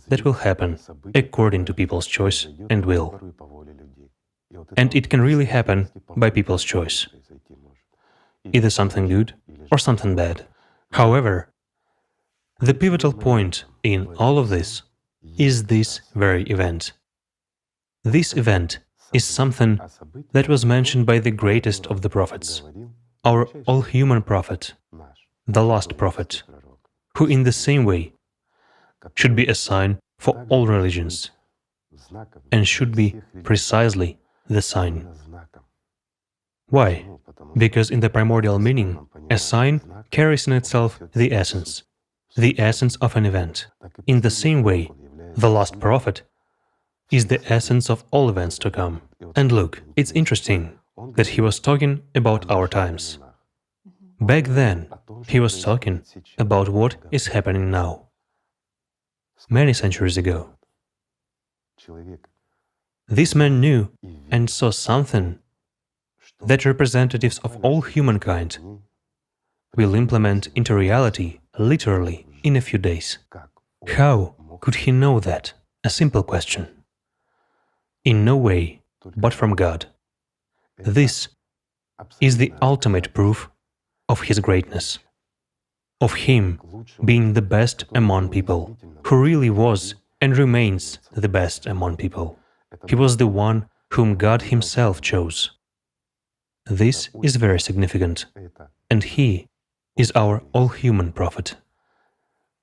that will happen according to people's choice and will. And it can really happen by people's choice, either something good or something bad. However, the pivotal point in all of this is this very event. This event is something that was mentioned by the greatest of the prophets, our all-human prophet, the last prophet, who in the same way should be a sign for all religions, and should be precisely the sign. Why? Because in the primordial meaning, a sign carries in itself the essence of an event. In the same way, the last prophet is the essence of all events to come. And look, it's interesting that he was talking about our times. Back then, he was talking about what is happening now. Many centuries ago. This man knew and saw something that representatives of all humankind will implement into reality literally in a few days. How could he know that? A simple question. In no way but from God. This is the ultimate proof of his greatness, of him being the best among people, who really was and remains the best among people. He was the one whom God himself chose. This is very significant, and he is our all-human prophet.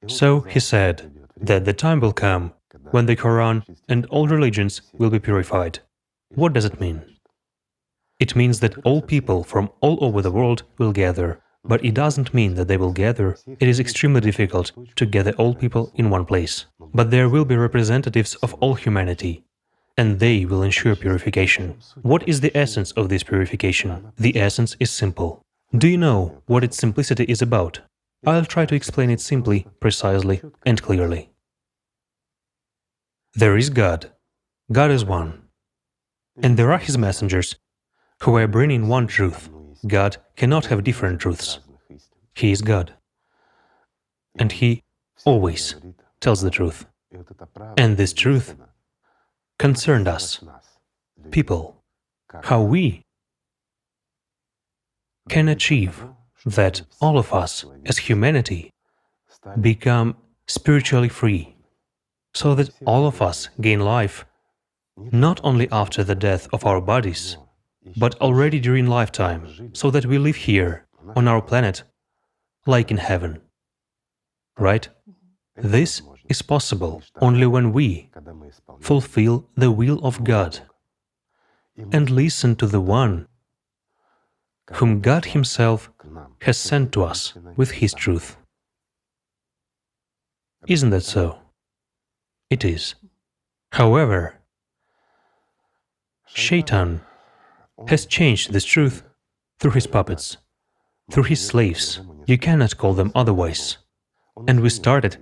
So he said that the time will come when the Quran and all religions will be purified. What does it mean? It means that all people from all over the world will gather, but it doesn't mean that they will gather. It is extremely difficult to gather all people in one place. But there will be representatives of all humanity, and they will ensure purification. What is the essence of this purification? The essence is simple. Do you know what its simplicity is about? I'll try to explain it simply, precisely, and clearly. There is God. God is one. And there are his messengers, who are bringing one truth. God cannot have different truths. He is God. And he always tells the truth. And this truth concerned us, people, how we can achieve that all of us as humanity become spiritually free, so that all of us gain life not only after the death of our bodies, but already during lifetime, so that we live here on our planet like in heaven. Right? This is possible only when we fulfill the will of God and listen to the one whom God himself has sent to us with his truth. Isn't that so? It is. However, Shaitan has changed this truth through his puppets, through his slaves. You cannot call them otherwise. And we started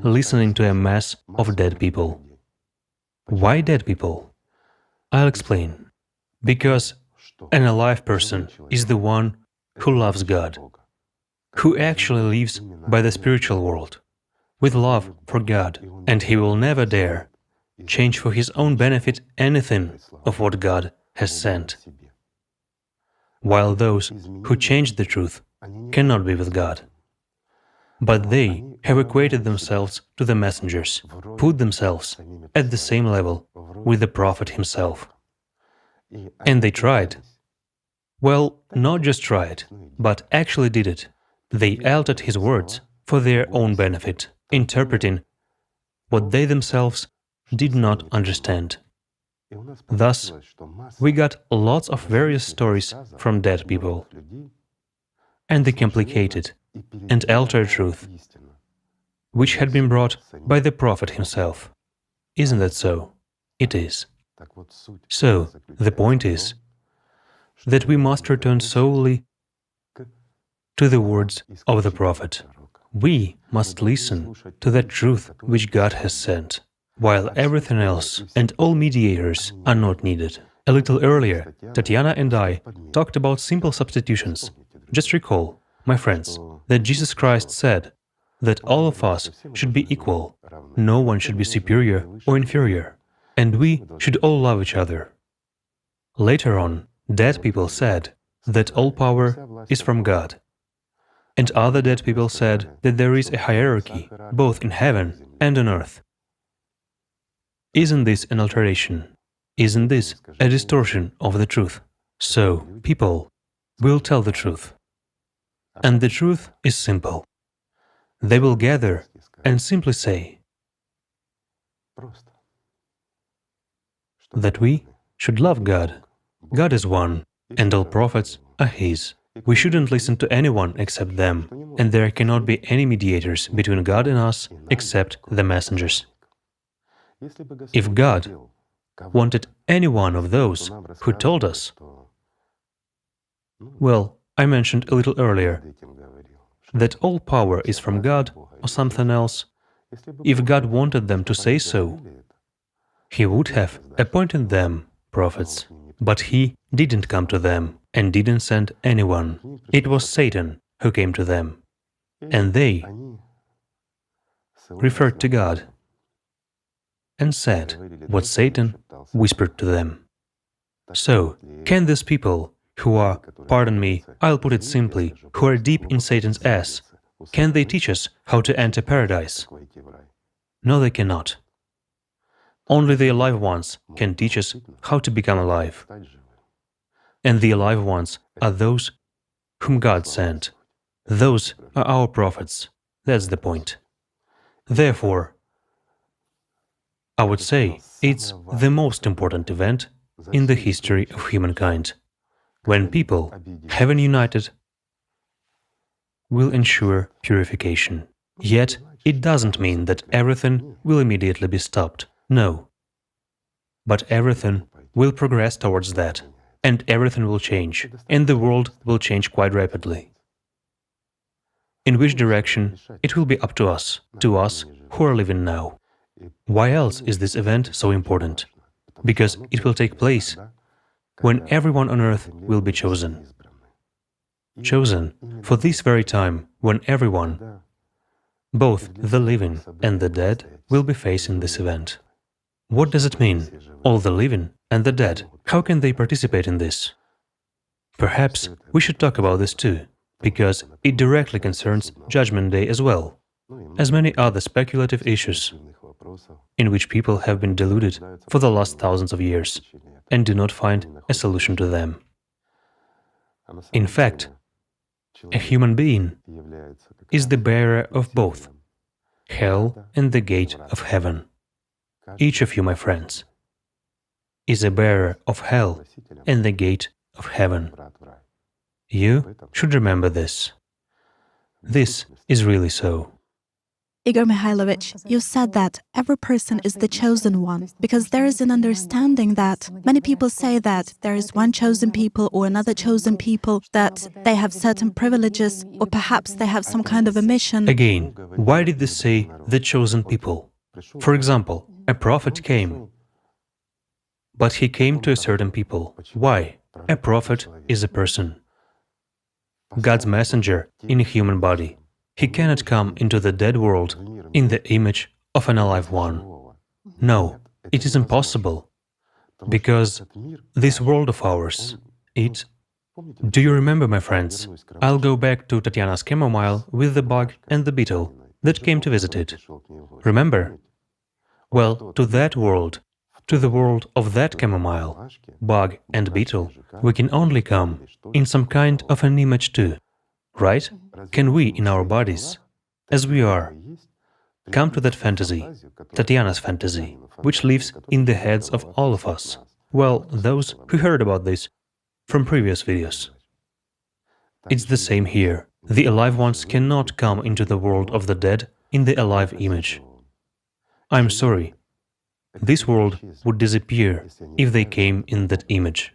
listening to a mass of dead people. Why dead people? I'll explain. Because an alive person is the one who loves God, who actually lives by the spiritual world, with love for God, and he will never dare change for his own benefit anything of what God has sent. While those who change the truth cannot be with God. But they have equated themselves to the messengers, put themselves at the same level with the prophet himself. And they tried. Well, not just tried, but actually did it. They altered his words for their own benefit, interpreting what they themselves did not understand. Thus, we got lots of various stories from dead people, and the complicated and altered truth, which had been brought by the prophet himself. Isn't that so? It is. So, the point is that we must return solely to the words of the prophet. We must listen to that truth which God has sent, while everything else and all mediators are not needed. A little earlier, Tatiana and I talked about simple substitutions. Just recall, my friends, that Jesus Christ said that all of us should be equal, no one should be superior or inferior, and we should all love each other. Later on, dead people said that all power is from God, and other dead people said that there is a hierarchy both in heaven and on earth. Isn't this an alteration? Isn't this a distortion of the truth? So, people will tell the truth. And the truth is simple. They will gather and simply say that we should love God. God is one, and all prophets are His. We shouldn't listen to anyone except them, and there cannot be any mediators between God and us except the messengers. If God wanted any one of those who told us, well, I mentioned a little earlier that all power is from God or something else. If God wanted them to say so, He would have appointed them prophets. But He didn't come to them and didn't send anyone. It was Satan who came to them. And they referred to God and said what Satan whispered to them. So, can these people who are, pardon me, I'll put it simply, who are deep in Satan's ass, can they teach us how to enter paradise? No, they cannot. Only the alive ones can teach us how to become alive. And the alive ones are those whom God sent. Those are our prophets. That's the point. Therefore, I would say it's the most important event in the history of humankind, when people, having united, will ensure purification. Yet, it doesn't mean that everything will immediately be stopped. No. But everything will progress towards that, and everything will change, and the world will change quite rapidly. In which direction, it will be up to us who are living now. Why else is this event so important? Because it will take place when everyone on earth will be chosen. Chosen for this very time when everyone, both the living and the dead, will be facing this event. What does it mean? All the living and the dead, how can they participate in this? Perhaps we should talk about this too, because it directly concerns Judgment Day as well, as many other speculative issues in which people have been deluded for the last thousands of years and do not find a solution to them. In fact, a human being is the bearer of both hell and the gate of heaven. Each of you, my friends, is a bearer of hell and the gate of heaven. You should remember this. This is really so. Igor Mikhailovich, you said that every person is the chosen one, because there is an understanding that many people say that there is one chosen people or another chosen people, that they have certain privileges, or perhaps they have some kind of a mission. Again, why did they say the chosen people? For example, a prophet came, but he came to a certain people. Why? A prophet is a person. God's messenger in a human body. He cannot come into the dead world in the image of an alive one. No, it is impossible, because this world of ours, it... Do you remember, my friends? I'll go back to Tatiana's chamomile with the bug and the beetle that came to visit it. Remember? Well, to that world, to the world of that chamomile, bug and beetle, we can only come in some kind of an image too, right? Can we, in our bodies, as we are, come to that fantasy, Tatiana's fantasy, which lives in the heads of all of us? Well, those who heard about this from previous videos. It's the same here. The alive ones cannot come into the world of the dead in the alive image. I'm sorry. This world would disappear if they came in that image.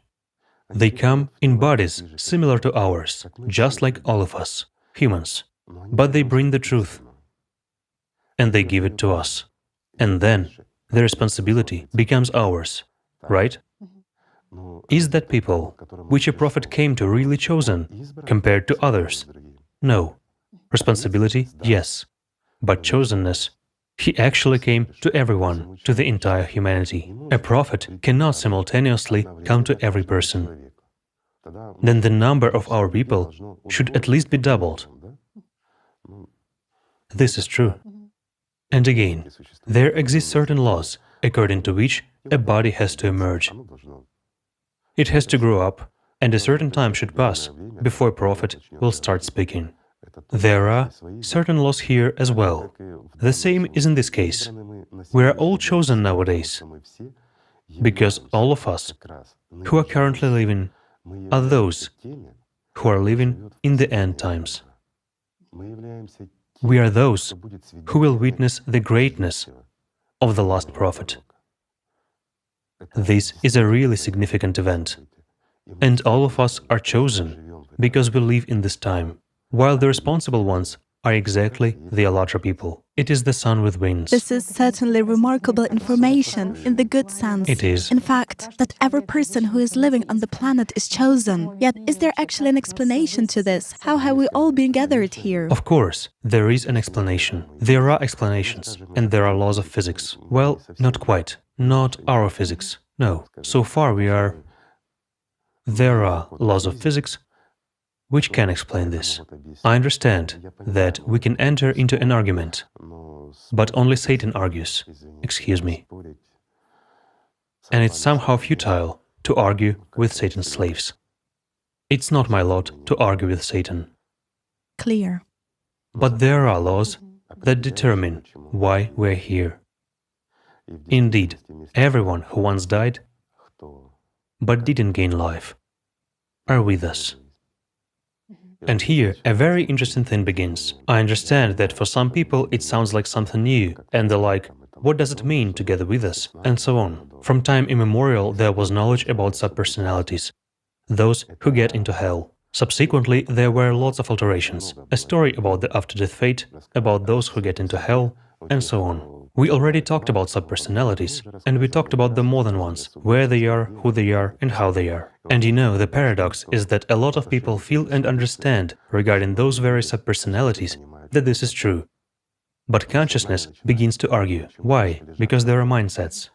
They come in bodies similar to ours, just like all of us, humans. But they bring the truth, and they give it to us. And then the responsibility becomes ours, right? Is that people, which a prophet came to, really chosen, compared to others? No. Responsibility, yes. But chosenness, he actually came to everyone, to the entire humanity. A prophet cannot simultaneously come to every person. Then the number of our people should at least be doubled. This is true. And again, there exist certain laws, according to which a body has to emerge. It has to grow up, and a certain time should pass before a prophet will start speaking. There are certain laws here as well. The same is in this case. We are all chosen nowadays, because all of us who are currently living are those who are living in the end times. We are those who will witness the greatness of the last prophet. This is a really significant event, and all of us are chosen because we live in this time, while the responsible ones are exactly the ALLATRA people. It is the sun with wings. This is certainly remarkable information in the good sense. It is. In fact, that every person who is living on the planet is chosen. Yet, is there actually an explanation to this? How have we all been gathered here? Of course, there is an explanation. There are explanations, and there are laws of physics. Well, not quite. Not our physics. No. So far we are... There are laws of physics which can explain this. I understand that we can enter into an argument, but only Satan argues, excuse me. And it's somehow futile to argue with Satan's slaves. It's not my lot to argue with Satan. Clear. But there are laws that determine why we're here. Indeed, everyone who once died but didn't gain life are with us. And here, a very interesting thing begins. I understand that for some people it sounds like something new, and they're like, what does it mean together with us, and so on. From time immemorial there was knowledge about subpersonalities, those who get into hell. Subsequently, there were lots of alterations, a story about the after-death fate, about those who get into hell, and so on. We already talked about subpersonalities, and we talked about them more than once, where they are, who they are, and how they are. And you know, the paradox is that a lot of people feel and understand, regarding those very subpersonalities, that this is true. But consciousness begins to argue. Why? Because there are mindsets.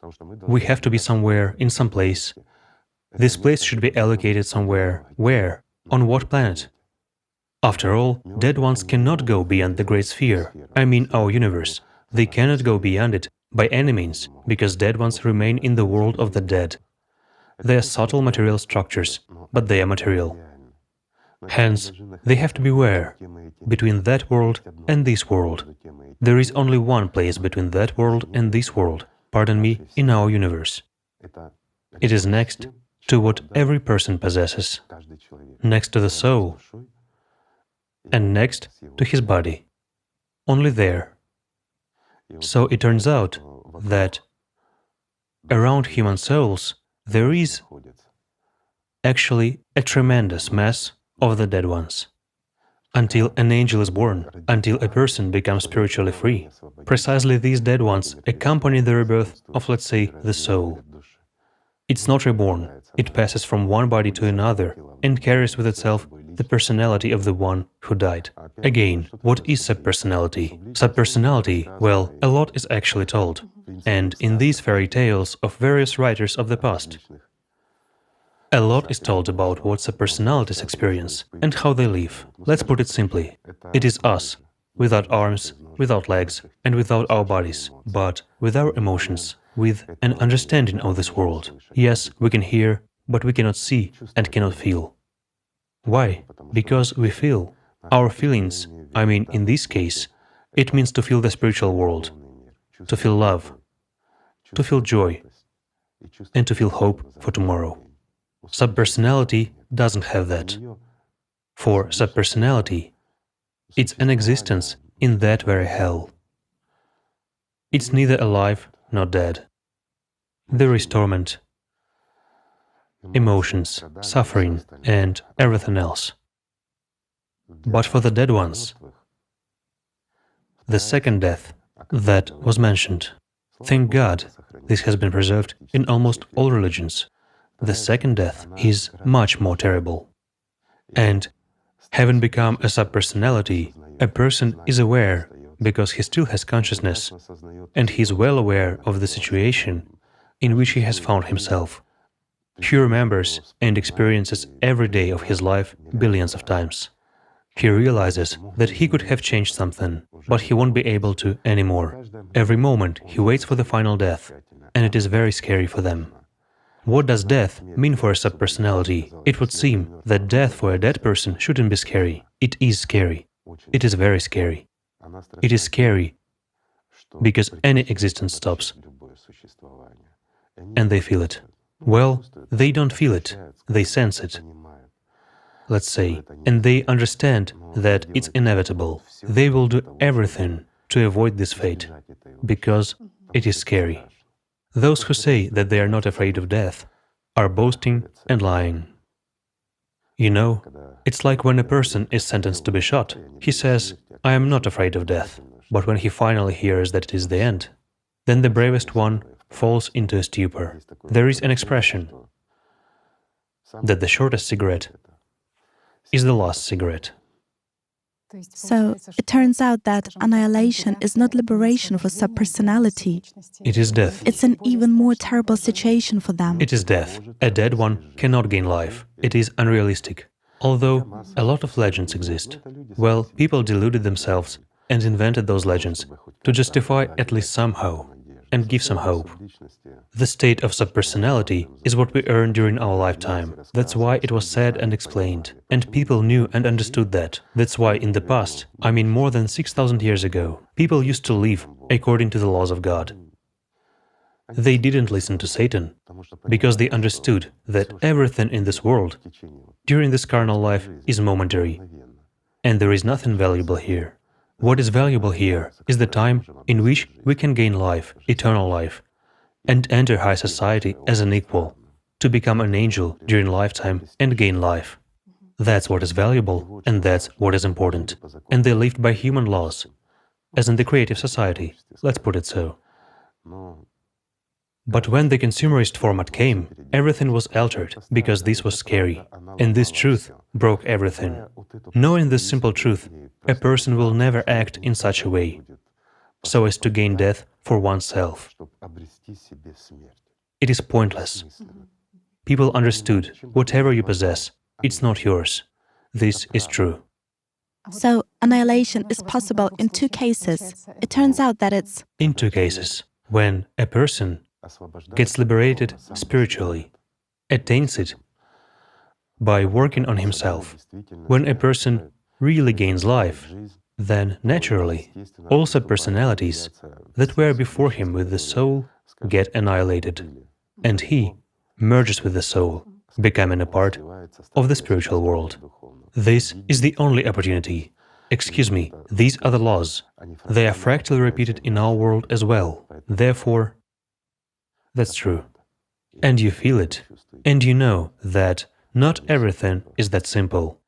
We have to be somewhere, in some place. This place should be allocated somewhere. Where? On what planet? After all, dead ones cannot go beyond the Great Sphere, I mean our universe. They cannot go beyond it by any means, because dead ones remain in the world of the dead. They are subtle material structures, but they are material. Hence, they have to beware between that world and this world. There is only one place between that world and this world, pardon me, in our universe. It is next to what every person possesses, next to the soul, and next to his body. Only there. So it turns out that around human souls there is actually a tremendous mass of the dead ones. Until an angel is born, until a person becomes spiritually free, precisely these dead ones accompany the rebirth of, let's say, the soul. It's not reborn, it passes from one body to another and carries with itself the personality of the one who died. Again, what is subpersonality? Subpersonality, well, a lot is actually told. And in these fairy tales of various writers of the past, a lot is told about what subpersonalities experience and how they live. Let's put it simply. It is us, without arms, without legs, and without our bodies, but with our emotions, with an understanding of this world. Yes, we can hear, but we cannot see and cannot feel. Why? Because we feel. Our feelings, I mean, in this case, it means to feel the spiritual world, to feel love, to feel joy, and to feel hope for tomorrow. Subpersonality doesn't have that. For subpersonality, it's an existence in that very hell. It's neither alive nor dead. There is torment, emotions, suffering, and everything else. But for the dead ones, the second death that was mentioned, thank God, this has been preserved in almost all religions. The second death is much more terrible. And having become a subpersonality, a person is aware, because he still has consciousness, and he is well aware of the situation in which he has found himself. He remembers and experiences every day of his life billions of times. He realizes that he could have changed something, but he won't be able to anymore. Every moment he waits for the final death, and it is very scary for them. What does death mean for a subpersonality? It would seem that death for a dead person shouldn't be scary. It is scary. It is very scary. It is scary because any existence stops, and they feel it. Well, they don't feel it, they sense it, let's say, and they understand that it's inevitable. They will do everything to avoid this fate, because it is scary. Those who say that they are not afraid of death are boasting and lying. You know, it's like when a person is sentenced to be shot. He says, I am not afraid of death. But when he finally hears that it is the end, then the bravest one falls into a stupor. There is an expression that the shortest cigarette is the last cigarette. So it turns out that annihilation is not liberation for subpersonality. It is death. It's an even more terrible situation for them. It is death. A dead one cannot gain life. It is unrealistic. Although a lot of legends exist. Well, people deluded themselves and invented those legends to justify at least somehow and give some hope. The state of subpersonality is what we earn during our lifetime. That's why it was said and explained. And people knew and understood that. That's why in the past, I mean more than 6,000 years ago, people used to live according to the laws of God. They didn't listen to Satan, because they understood that everything in this world, during this carnal life, is momentary, and there is nothing valuable here. What is valuable here is the time in which we can gain life, eternal life, and enter high society as an equal, to become an angel during lifetime and gain life. That's what is valuable, and that's what is important. And they lived by human laws, as in the creative society, let's put it so. But when the consumerist format came, everything was altered, because this was scary, and this truth broke everything. Knowing this simple truth, a person will never act in such a way, so as to gain death for oneself. It is pointless. People understood, whatever you possess, it's not yours. This is true. So annihilation is possible in two cases. It turns out that it's In two cases, when a person gets liberated spiritually, attains it by working on himself. When a person really gains life, then naturally all subpersonalities that were before him with the soul get annihilated, and he merges with the soul, becoming a part of the spiritual world. This is the only opportunity. Excuse me, these are the laws. They are fractally repeated in our world as well. Therefore, that's true. And you feel it, and you know that not everything is that simple.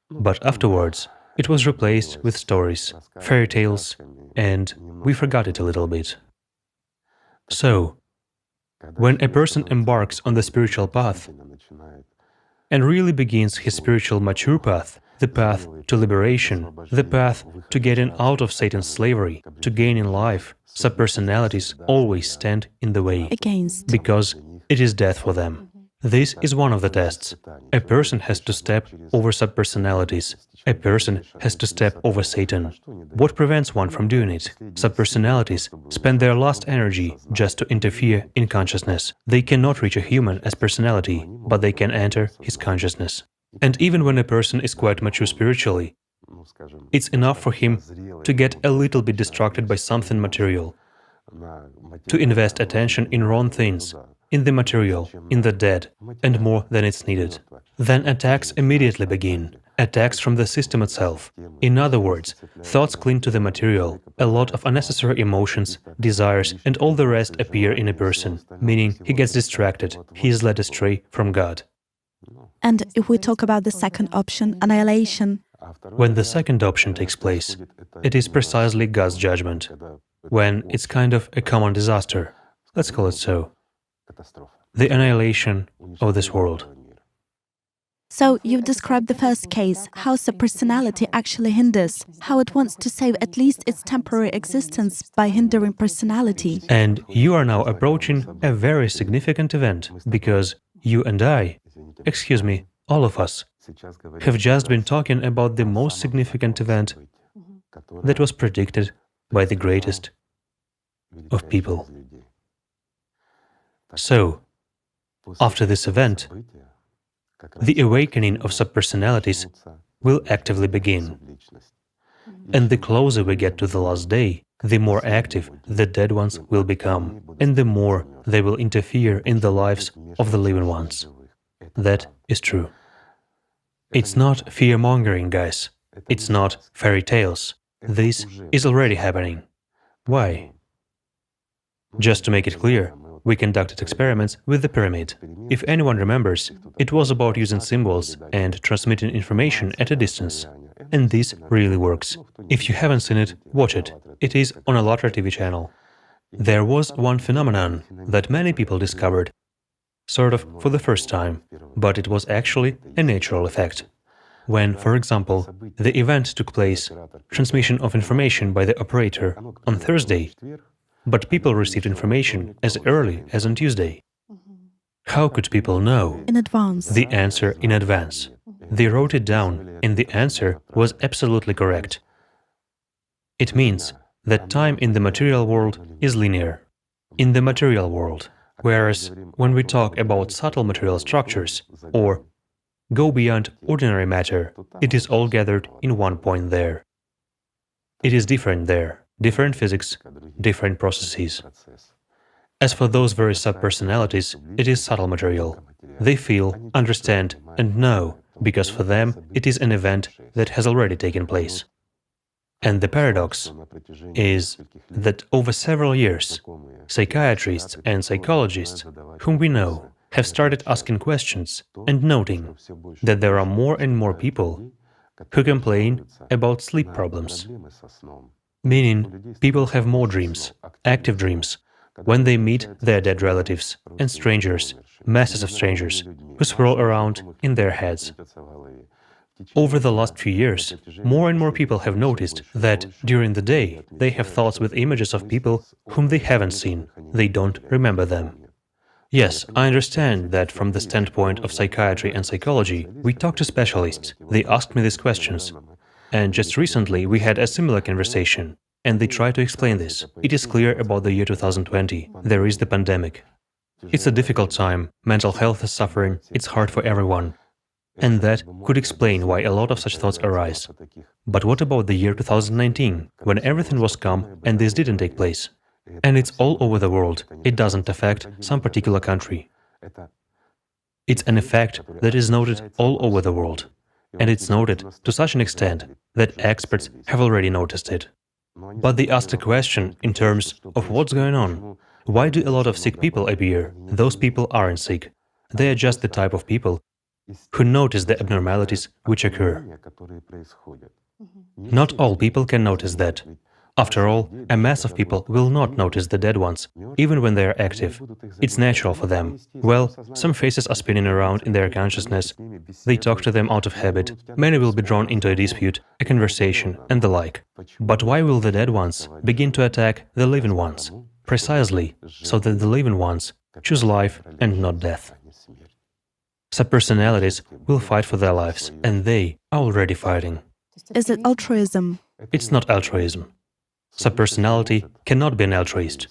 But afterwards, it was replaced with stories, fairy tales, and we forgot it a little bit. So, when a person embarks on the spiritual path, and really begins his spiritual mature path, the path to liberation, the path to getting out of Satan's slavery, to gaining life, subpersonalities always stand in the way, Against. because it is death for them. This is one of the tests. A person has to step over subpersonalities. A person has to step over Satan. What prevents one from doing it? Subpersonalities spend their last energy just to interfere in consciousness. They cannot reach a human as personality, but they can enter his consciousness. And even when a person is quite mature spiritually, it's enough for him to get a little bit distracted by something material, to invest attention in wrong things, in the material, in the dead, and more than it's needed. Then attacks immediately begin, attacks from the system itself. In other words, thoughts cling to the material, a lot of unnecessary emotions, desires, and all the rest appear in a person, meaning he gets distracted, he is led astray from God. And if we talk about the second option, annihilation, When the second option takes place, it is precisely God's judgment, when it's kind of a common disaster, let's call it so, the annihilation of this world. So you've described the first case, how subpersonality actually hinders, how it wants to save at least its temporary existence by hindering personality. And you are now approaching a very significant event, because you and I, excuse me, all of us, have just been talking about the most significant event that was predicted by the greatest of people. So, after this event, the awakening of subpersonalities will actively begin. And the closer we get to the last day, the more active the dead ones will become, and the more they will interfere in the lives of the living ones. That is true. It's not fear-mongering, guys. It's not fairy tales. This is already happening. Why? Just to make it clear, we conducted experiments with the pyramid. If anyone remembers, it was about using symbols and transmitting information at a distance. And this really works. If you haven't seen it, watch it. It is on ALLATRA TV channel. There was one phenomenon that many people discovered, sort of for the first time, but it was actually a natural effect. When, for example, the event took place, transmission of information by the operator on Thursday, but people received information as early as on Tuesday. How could people know In advance. the answer in advance? They wrote it down, and the answer was absolutely correct. It means that time in the material world is linear. In the material world. Whereas when we talk about subtle material structures, or go beyond ordinary matter, it is all gathered in one point there. It is different there, different physics, different processes. As for those very subpersonalities, it is subtle material. They feel, understand, and know, because for them it is an event that has already taken place. And the paradox is that over several years, psychiatrists and psychologists whom we know have started asking questions and noting that there are more and more people who complain about sleep problems. Meaning, people have more dreams, active dreams, when they meet their dead relatives and strangers, masses of strangers, who swirl around in their heads. Over the last few years, more and more people have noticed that during the day they have thoughts with images of people whom they haven't seen, they don't remember them. Yes, I understand that from the standpoint of psychiatry and psychology, we talk to specialists, they asked me these questions. And just recently we had a similar conversation, and they try to explain this. It is clear about the year 2020, there is the pandemic. It's a difficult time, mental health is suffering, it's hard for everyone. And that could explain why a lot of such thoughts arise. But what about the year 2019, when everything was calm and this didn't take place? And it's all over the world, it doesn't affect some particular country. It's an effect that is noted all over the world. And it's noted to such an extent that experts have already noticed it. But they asked a question in terms of what's going on. Why do a lot of sick people appear? Those people aren't sick. They are just the type of people who notice the abnormalities which occur. Not all people can notice that. After all, a mass of people will not notice the dead ones, even when they are active. It's natural for them. Well, some faces are spinning around in their consciousness. They talk to them out of habit. Many will be drawn into a dispute, a conversation, and the like. But why will the dead ones begin to attack the living ones? Precisely so that the living ones choose life and not death. Subpersonalities will fight for their lives, and they are already fighting. Is it altruism? It's not altruism. Subpersonality cannot be an altruist.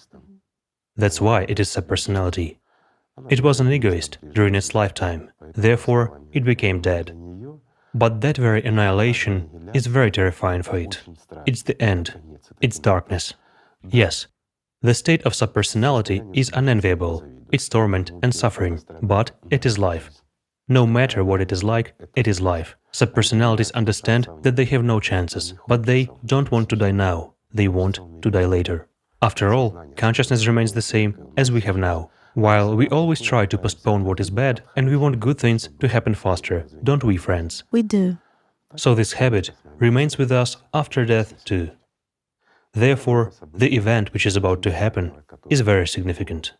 That's why it is subpersonality. It was an egoist during its lifetime, therefore it became dead. But that very annihilation is very terrifying for it. It's the end. It's darkness. Yes, the state of subpersonality is unenviable. It's torment and suffering, but it is life. No matter what it is like, it is life. Subpersonalities understand that they have no chances, but they don't want to die now. They want to die later. After all, consciousness remains the same as we have now. While we always try to postpone what is bad, and we want good things to happen faster, don't we, friends? We do. So this habit remains with us after death too. Therefore, the event which is about to happen is very significant.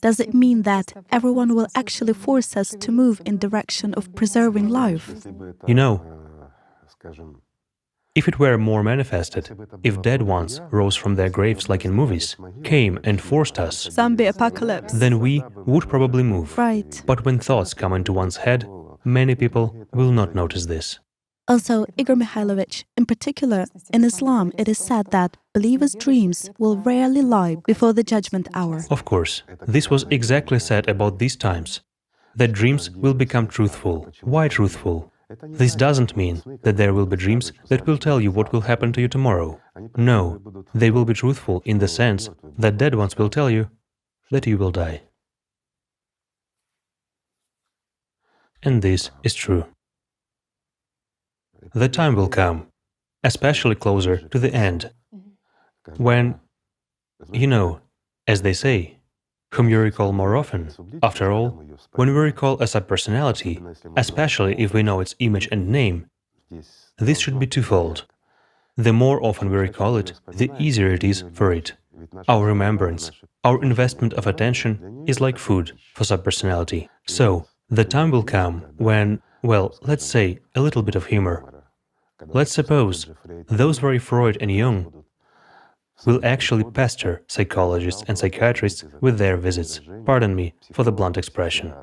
Does it mean that everyone will actually force us to move in direction of preserving life? You know, if it were more manifested, if dead ones rose from their graves like in movies, came and forced us, Zombie apocalypse. then we would probably move. Right. But when thoughts come into one's head, many people will not notice this. Also, Igor Mikhailovich, in particular, in Islam, it is said that believers' dreams will rarely lie before the judgment hour. Of course, this was exactly said about these times, that dreams will become truthful. Why truthful? This doesn't mean that there will be dreams that will tell you what will happen to you tomorrow. No, they will be truthful in the sense that dead ones will tell you that you will die. And this is true. The time will come, especially closer to the end, when, you know, as they say, whom you recall more often. After all, when we recall a subpersonality, especially if we know its image and name, this should be twofold. The more often we recall it, the easier it is for it. Our remembrance, our investment of attention is like food for subpersonality. So, the time will come when, well, let's say, a little bit of humor. Let's suppose those very Freud and Jung will actually pester psychologists and psychiatrists with their visits, pardon me for the blunt expression.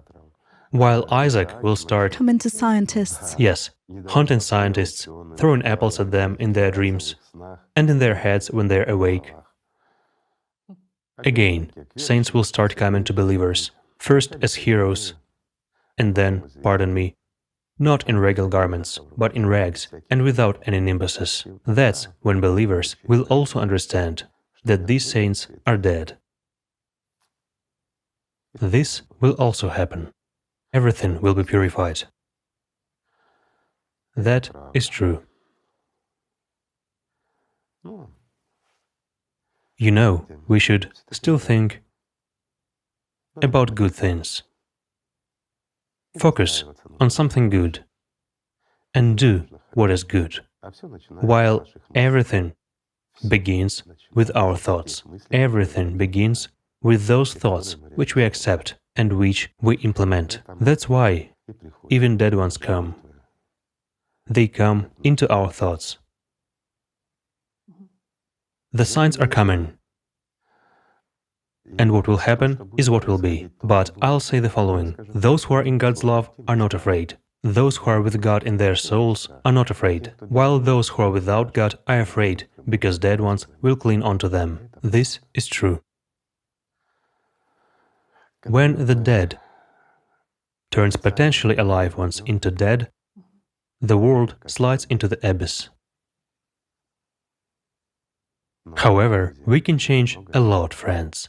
While Isaac will start, Come into scientists. yes, hunting scientists, throwing apples at them in their dreams and in their heads when they're awake. Again, saints will start coming to believers, first as heroes, and then, pardon me, not in regal garments, but in rags and without any nimbuses. That's when believers will also understand that these saints are dead. This will also happen. Everything will be purified. That is true. You know, we should still think about good things. Focus on something good and do what is good, while everything begins with our thoughts. Everything begins with those thoughts which we accept and which we implement. That's why even dead ones come. They come into our thoughts. The signs are coming. And what will happen is what will be. But I'll say the following. Those who are in God's love are not afraid. Those who are with God in their souls are not afraid, while those who are without God are afraid, because dead ones will cling onto them. This is true. When the dead turns potentially alive ones into dead, the world slides into the abyss. However, we can change a lot, friends.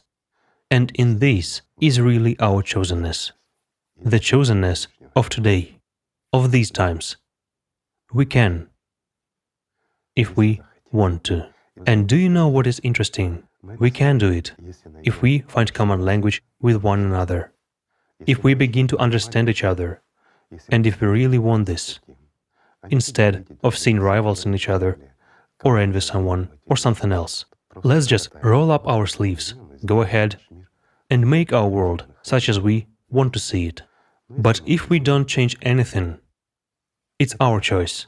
And in this is really our chosenness. The chosenness of today, of these times. We can, if we want to. And do you know what is interesting? We can do it if we find common language with one another, if we begin to understand each other, and if we really want this. Instead of seeing rivals in each other, or envy someone, or something else. Let's just roll up our sleeves, go ahead, and make our world such as we want to see it. But if we don't change anything, it's our choice,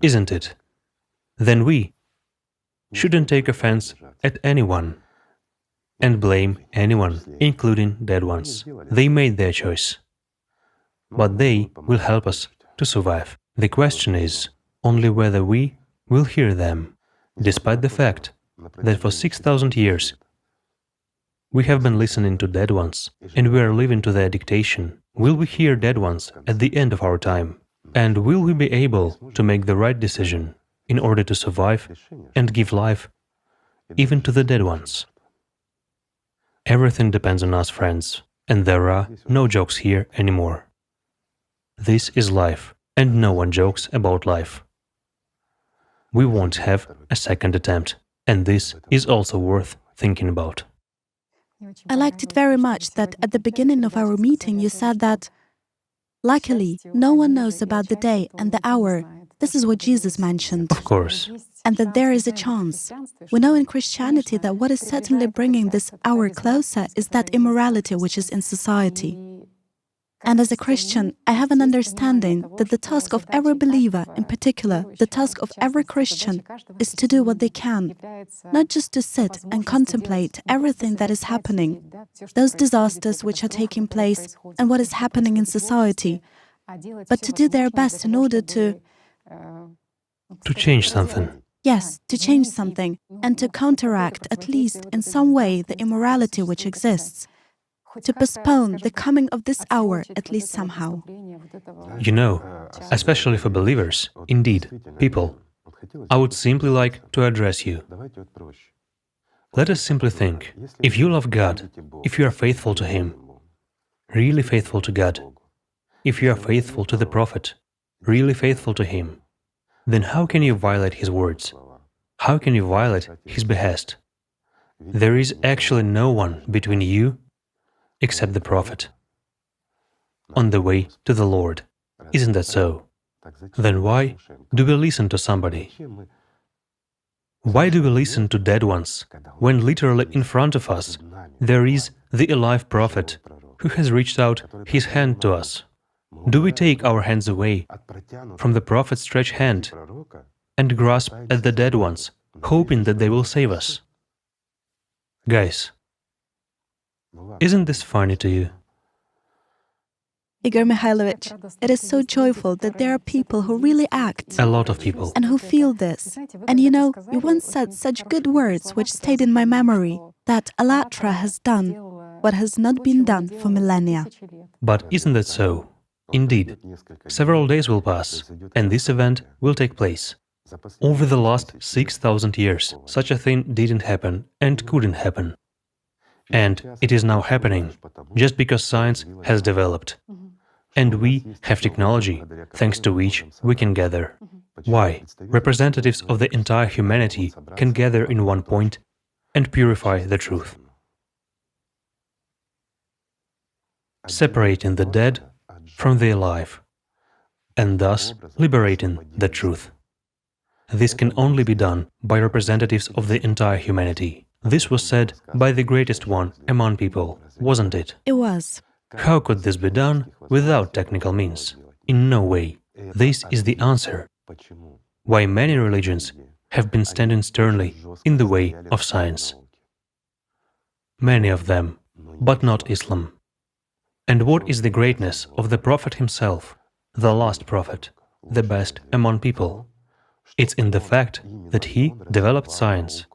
isn't it? Then we shouldn't take offense at anyone and blame anyone, including dead ones. They made their choice, but they will help us to survive. The question is only whether we will hear them, despite the fact that for 6,000 years we have been listening to dead ones, and we are living to their dictation. Will we hear dead ones at the end of our time? And will we be able to make the right decision in order to survive and give life even to the dead ones? Everything depends on us, friends, and there are no jokes here anymore. This is life, and no one jokes about life. We won't have a second attempt, and this is also worth thinking about. I liked it very much that at the beginning of our meeting you said that, luckily, no one knows about the day and the hour. This is what Jesus mentioned. Of course. And that there is a chance. We know in Christianity that what is certainly bringing this hour closer is that immorality which is in society. And as a Christian, I have an understanding that the task of every believer, in particular, the task of every Christian, is to do what they can, not just to sit and contemplate everything that is happening, those disasters which are taking place and what is happening in society, but to do their best in order to change something. Yes, to change something and to counteract, at least in some way, the immorality which exists. To postpone the coming of this hour, at least somehow. You know, especially for believers, indeed, people, I would simply like to address you. Let us simply think, if you love God, if you are faithful to Him, really faithful to God, if you are faithful to the Prophet, really faithful to him, then how can you violate his words? How can you violate his behest? There is actually no one between you except the Prophet on the way to the Lord. Isn't that so? Then why do we listen to somebody? Why do we listen to dead ones when literally in front of us there is the alive Prophet who has reached out his hand to us? Do we take our hands away from the Prophet's stretched hand and grasp at the dead ones, hoping that they will save us? Guys, isn't this funny to you? Igor Mikhailovich, it is so joyful that there are people who really act. A lot of people. And who feel this. And you know, you once said such good words which stayed in my memory, that ALLATRA has done what has not been done for millennia. But isn't that so? Indeed, several days will pass, and this event will take place. Over the last 6,000 years, such a thing didn't happen and couldn't happen. And it is now happening, just because science has developed. And we have technology, thanks to which we can gather. Why? Representatives of the entire humanity can gather in one point and purify the truth. Separating the dead from the alive, and thus liberating the truth. This can only be done by representatives of the entire humanity. This was said by the greatest one among people, wasn't it? It was. How could this be done without technical means? In no way. This is the answer. Why many religions have been standing sternly in the way of science. Many of them, but not Islam. And what is the greatness of the Prophet himself, the last Prophet, the best among people? It's in the fact that he developed science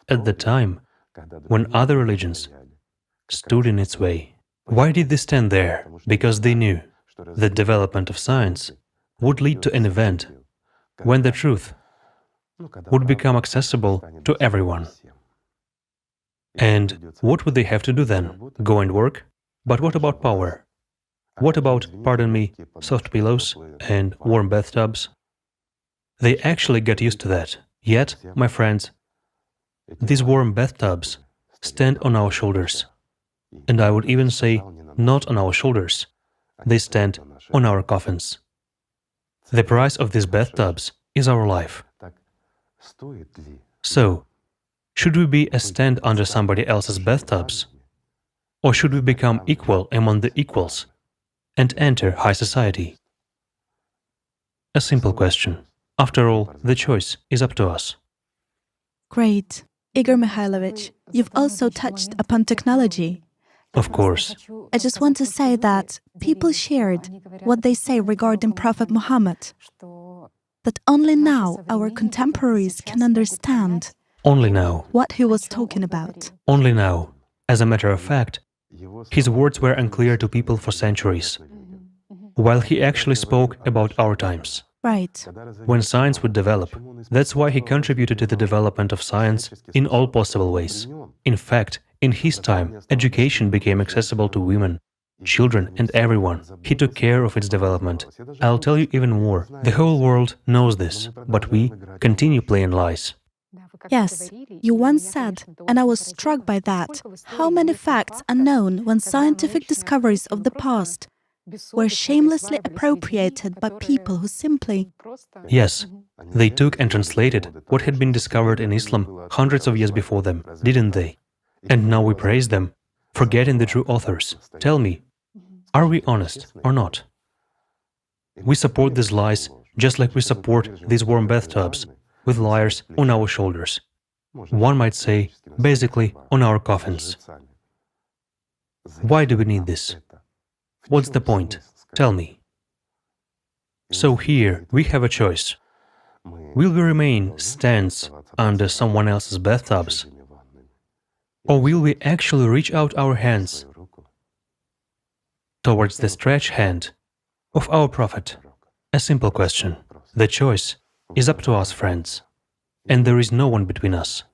at the time when other religions stood in its way. Why did they stand there? Because they knew that development of science would lead to an event when the truth would become accessible to everyone. And what would they have to do then? Go and work? But what about power? What about, pardon me, soft pillows and warm bathtubs? They actually got used to that. Yet, my friends, these warm bathtubs stand on our shoulders. And I would even say, not on our shoulders. They stand on our coffins. The price of these bathtubs is our life. So, should we be a stand under somebody else's bathtubs? Or should we become equal among the equals and enter high society? A simple question. After all, the choice is up to us. Great. Igor Mikhailovich, you've also touched upon technology. Of course. I just want to say that people shared what they say regarding Prophet Muhammad, that only now our contemporaries can understand Only now. what he was talking about. Only now. As a matter of fact, his words were unclear to people for centuries, while he actually spoke about our times. Right. When science would develop, that's why he contributed to the development of science in all possible ways. In fact, in his time, education became accessible to women, children and everyone. He took care of its development. I'll tell you even more. The whole world knows this, but we continue playing lies. Yes, you once said, and I was struck by that, how many facts are known when scientific discoveries of the past were shamelessly appropriated by people who simply... Yes, they took and translated what had been discovered in Islam hundreds of years before them, didn't they? And now we praise them, forgetting the true authors. Tell me, are we honest or not? We support these lies just like we support these warm bathtubs with liars on our shoulders. One might say, basically, on our coffins. Why do we need this? What's the point? Tell me. So here we have a choice. Will we remain stands under someone else's bathtubs? Or will we actually reach out our hands towards the stretched hand of our Prophet? A simple question. The choice is up to us, friends. And there is no one between us.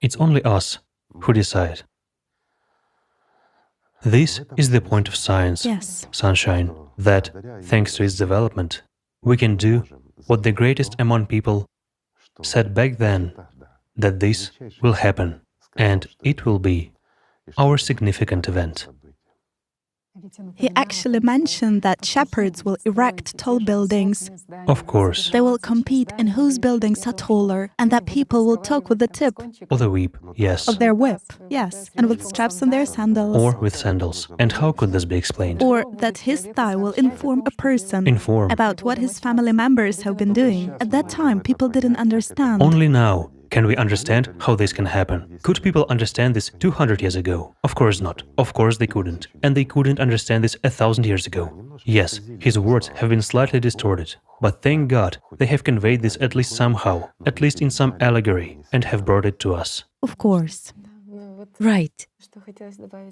It's only us who decide. This is the point of science, Yes. sunshine, that, thanks to its development, we can do what the greatest among people said back then, that this will happen, and it will be our significant event. He actually mentioned that shepherds will erect tall buildings. Of course, They will compete in whose buildings are taller, and that people will talk with the tip or the whip, yes, of their whip, yes, and with straps on their sandals. or with sandals. And how could this be explained? Or that his thigh will inform a person Inform. about what his family members have been doing. At that time, people didn't understand. Only now can we understand how this can happen. Could people understand this 200 years ago? Of course not. Of course they couldn't. And they couldn't understand this 1,000 years ago. Yes, his words have been slightly distorted, but thank God they have conveyed this at least somehow, at least in some allegory, and have brought it to us. Of course. Right.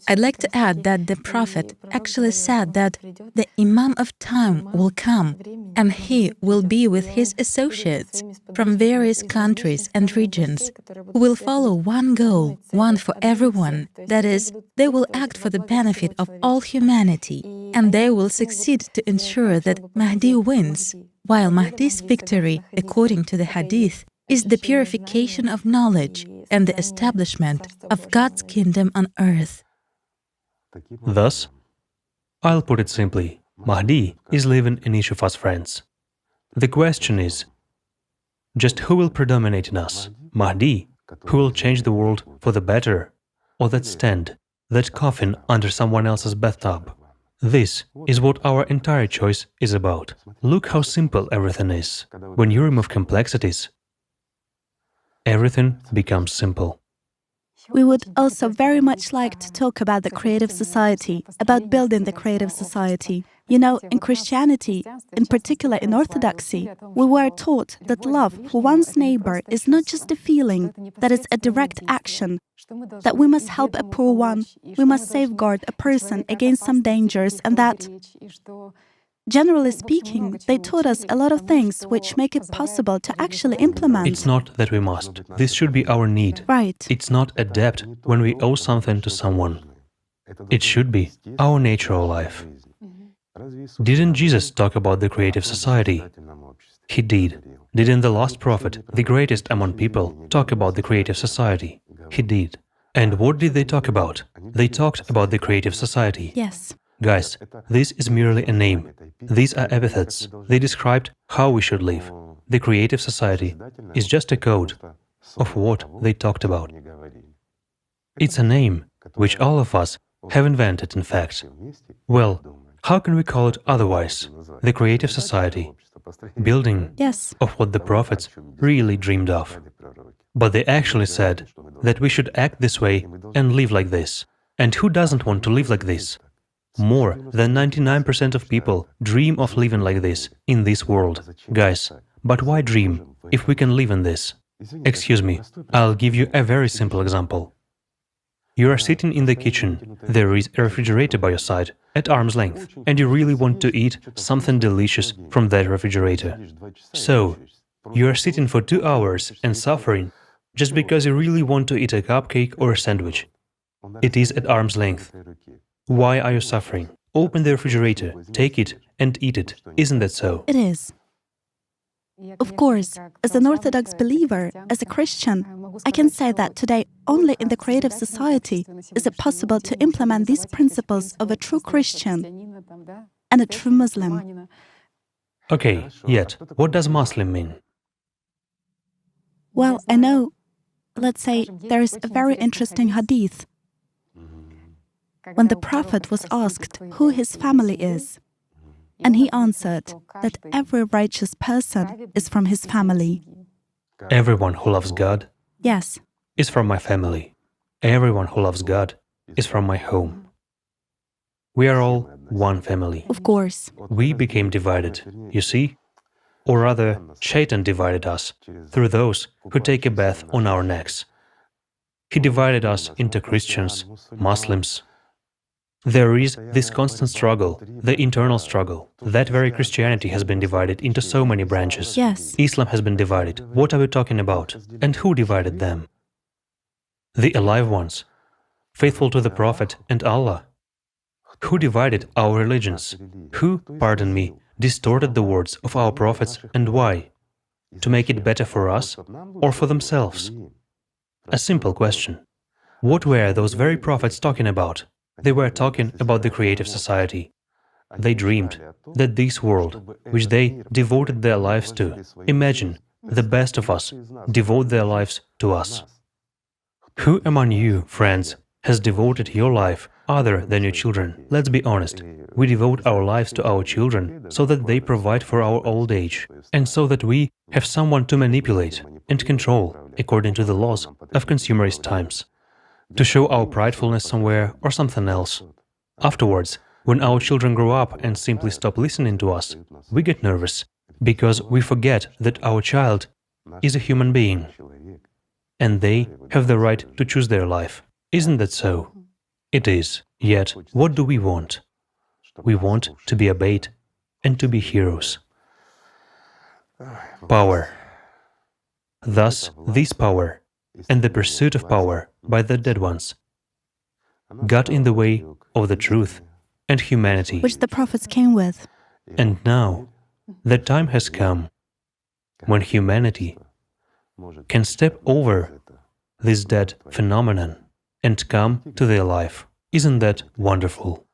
I'd like to add that the Prophet actually said that the Imam of time will come, and he will be with his associates from various countries and regions, who will follow one goal, one for everyone. That is, they will act for the benefit of all humanity, and they will succeed to ensure that Mahdi wins, while Mahdi's victory, according to the Hadith, is the purification of knowledge and the establishment of God's kingdom on earth. Thus, I'll put it simply, Mahdi is living in each of us, friends. The question is, just who will predominate in us? Mahdi, who will change the world for the better, or that stand, that coffin under someone else's bathtub? This is what our entire choice is about. Look how simple everything is. When you remove complexities, everything becomes simple. We would also very much like to talk about the creative society, about building the creative society. You know, in Christianity, in particular in Orthodoxy, we were taught that love for one's neighbor is not just a feeling, that is a direct action, that we must help a poor one, we must safeguard a person against some dangers, and that, generally speaking, they taught us a lot of things which make it possible to actually implement. It's not that we must. This should be our need. Right. It's not a debt when we owe something to someone. It should be our natural life. Didn't Jesus talk about the creative society? He did. Didn't the last prophet, the greatest among people, talk about the creative society? He did. And what did they talk about? They talked about the creative society. Yes. Guys, this is merely a name. These are epithets. They described how we should live. the creative society is just a code of what they talked about. It's a name which all of us have invented, in fact. Well, how can we call it otherwise? The creative society, building Yes. of what the prophets really dreamed of. But they actually said that we should act this way and live like this. And who doesn't want to live like this? More than 99% of people dream of living like this in this world. Guys, but why dream if we can live in this? Excuse me, I'll give you a very simple example. You are sitting in the kitchen, there is a refrigerator by your side, at arm's length, and you really want to eat something delicious from that refrigerator. So, you are sitting for 2 hours and suffering just because you really want to eat a cupcake or a sandwich. It is at arm's length. Why are you suffering? Open the refrigerator, take it, and eat it. Isn't that so? It is. Of course, as an Orthodox believer, as a Christian, I can say that today only in the creative society is it possible to implement these principles of a true Christian and a true Muslim. Okay, yet, what does Muslim mean? Well, I know, let's say, there is a very interesting hadith. When the Prophet was asked who his family is, and he answered that every righteous person is from his family. Everyone who loves God Yes, is from my family. Everyone who loves God is from my home. We are all one family. of course. We became divided, you see? Or rather, Shaitan divided us through those who take a bath on our necks. He divided us into Christians, Muslims. There is this constant struggle, the internal struggle. That very Christianity has been divided into so many branches. Yes. Islam has been divided. What are we talking about? And who divided them? The alive ones, faithful to the Prophet and Allah. Who divided our religions? Who, pardon me, distorted the words of our prophets, and why? To make it better for us or for themselves? A simple question. What were those very prophets talking about? They were talking about the creative society. They dreamed that this world, which they devoted their lives to, imagine the best of us devote their lives to us. Who among you, friends, has devoted your life other than your children? Let's be honest. We devote our lives to our children so that they provide for our old age, and so that we have someone to manipulate and control according to the laws of consumerist times, to show our pridefulness somewhere or something else. Afterwards, when our children grow up and simply stop listening to us, we get nervous, because we forget that our child is a human being, and they have the right to choose their life. Isn't that so? It is. Yet, what do we want? We want to be obeyed and to be heroes. Power. Thus, this power and the pursuit of power by the dead ones got in the way of the truth and humanity. Which the prophets came with. And now, the time has come when humanity can step over this dead phenomenon and come to their life. Isn't that wonderful?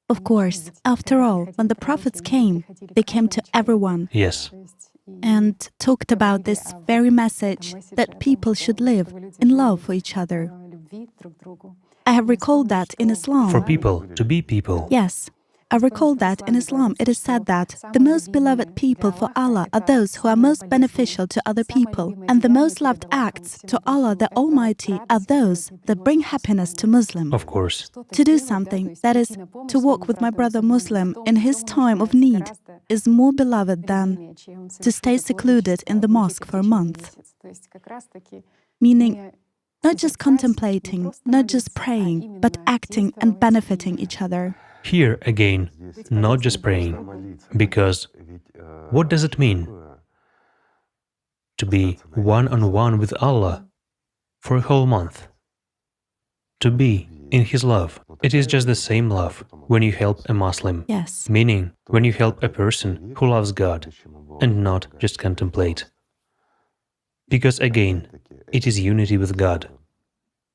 Of course, after all, when the prophets came, they came to everyone Yes. and talked about this very message that people should live in love for each other. I have recalled that in Islam. For people to be people. Yes, I recall that in Islam it is said that the most beloved people for Allah are those who are most beneficial to other people, and the most loved acts to Allah the Almighty are those that bring happiness to Muslim. Of course. To do something, that is, to walk with my brother Muslim in his time of need, is more beloved than to stay secluded in the mosque for a month. Meaning, not just contemplating, not just praying, but acting and benefiting each other. Here again, not just praying, because what does it mean to be one-on-one with Allah for a whole month? To be in His love. It is just the same love when you help a Muslim. Yes. Meaning, when you help a person who loves God and not just contemplate. Because again, it is unity with God.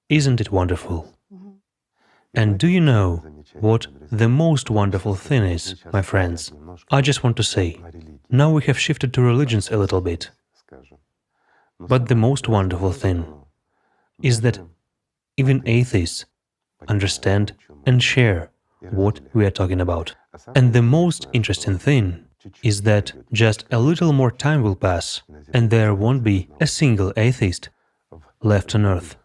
Isn't it wonderful? And do you know what the most wonderful thing is, my friends? I just want to say, Now we have shifted to religions a little bit. But the most wonderful thing is that even atheists understand and share what we are talking about. And the most interesting thing is that just a little more time will pass and there won't be a single atheist left on earth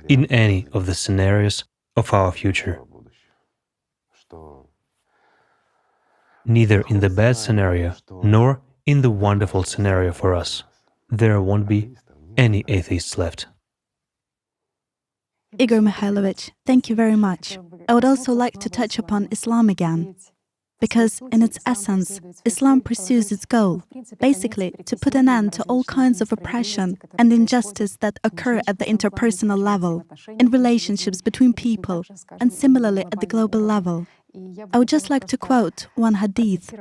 in any of the scenarios of our future. Neither in the bad scenario nor in the wonderful scenario for us. There won't be any atheists left. Igor Mikhailovich, thank you very much. I would also like to touch upon Islam again, because in its essence, Islam pursues its goal, basically to put an end to all kinds of oppression and injustice that occur at the interpersonal level, in relationships between people, and similarly at the global level. I would just like to quote one hadith.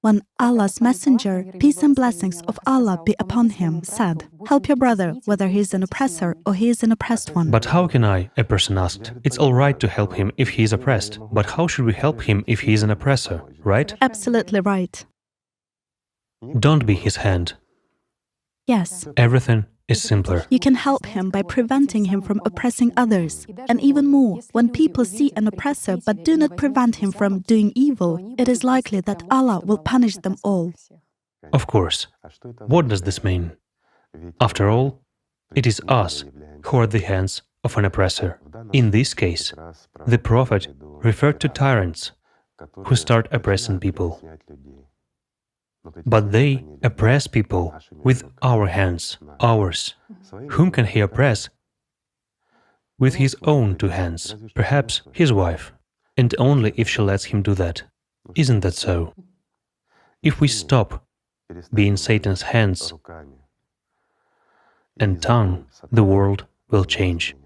When Allah's messenger, peace and blessings of Allah be upon him, said, "Help your brother, whether he is an oppressor or he is an oppressed one." But how can I, a person asked, it's all right to help him if he is oppressed, but how should we help him if he is an oppressor, right? Absolutely right. Don't be his hand. Yes. Everything is simpler. You can help him by preventing him from oppressing others. And even more, when people see an oppressor but do not prevent him from doing evil, it is likely that Allah will punish them all. Of course. What does this mean? After all, it is us who are the hands of an oppressor. In this case, the Prophet referred to tyrants who start oppressing people. But they oppress people with our hands, ours. Whom can he oppress? With his own two hands, perhaps his wife, and only if she lets him do that. Isn't that so? If we stop being Satan's hands and tongue, the world will change.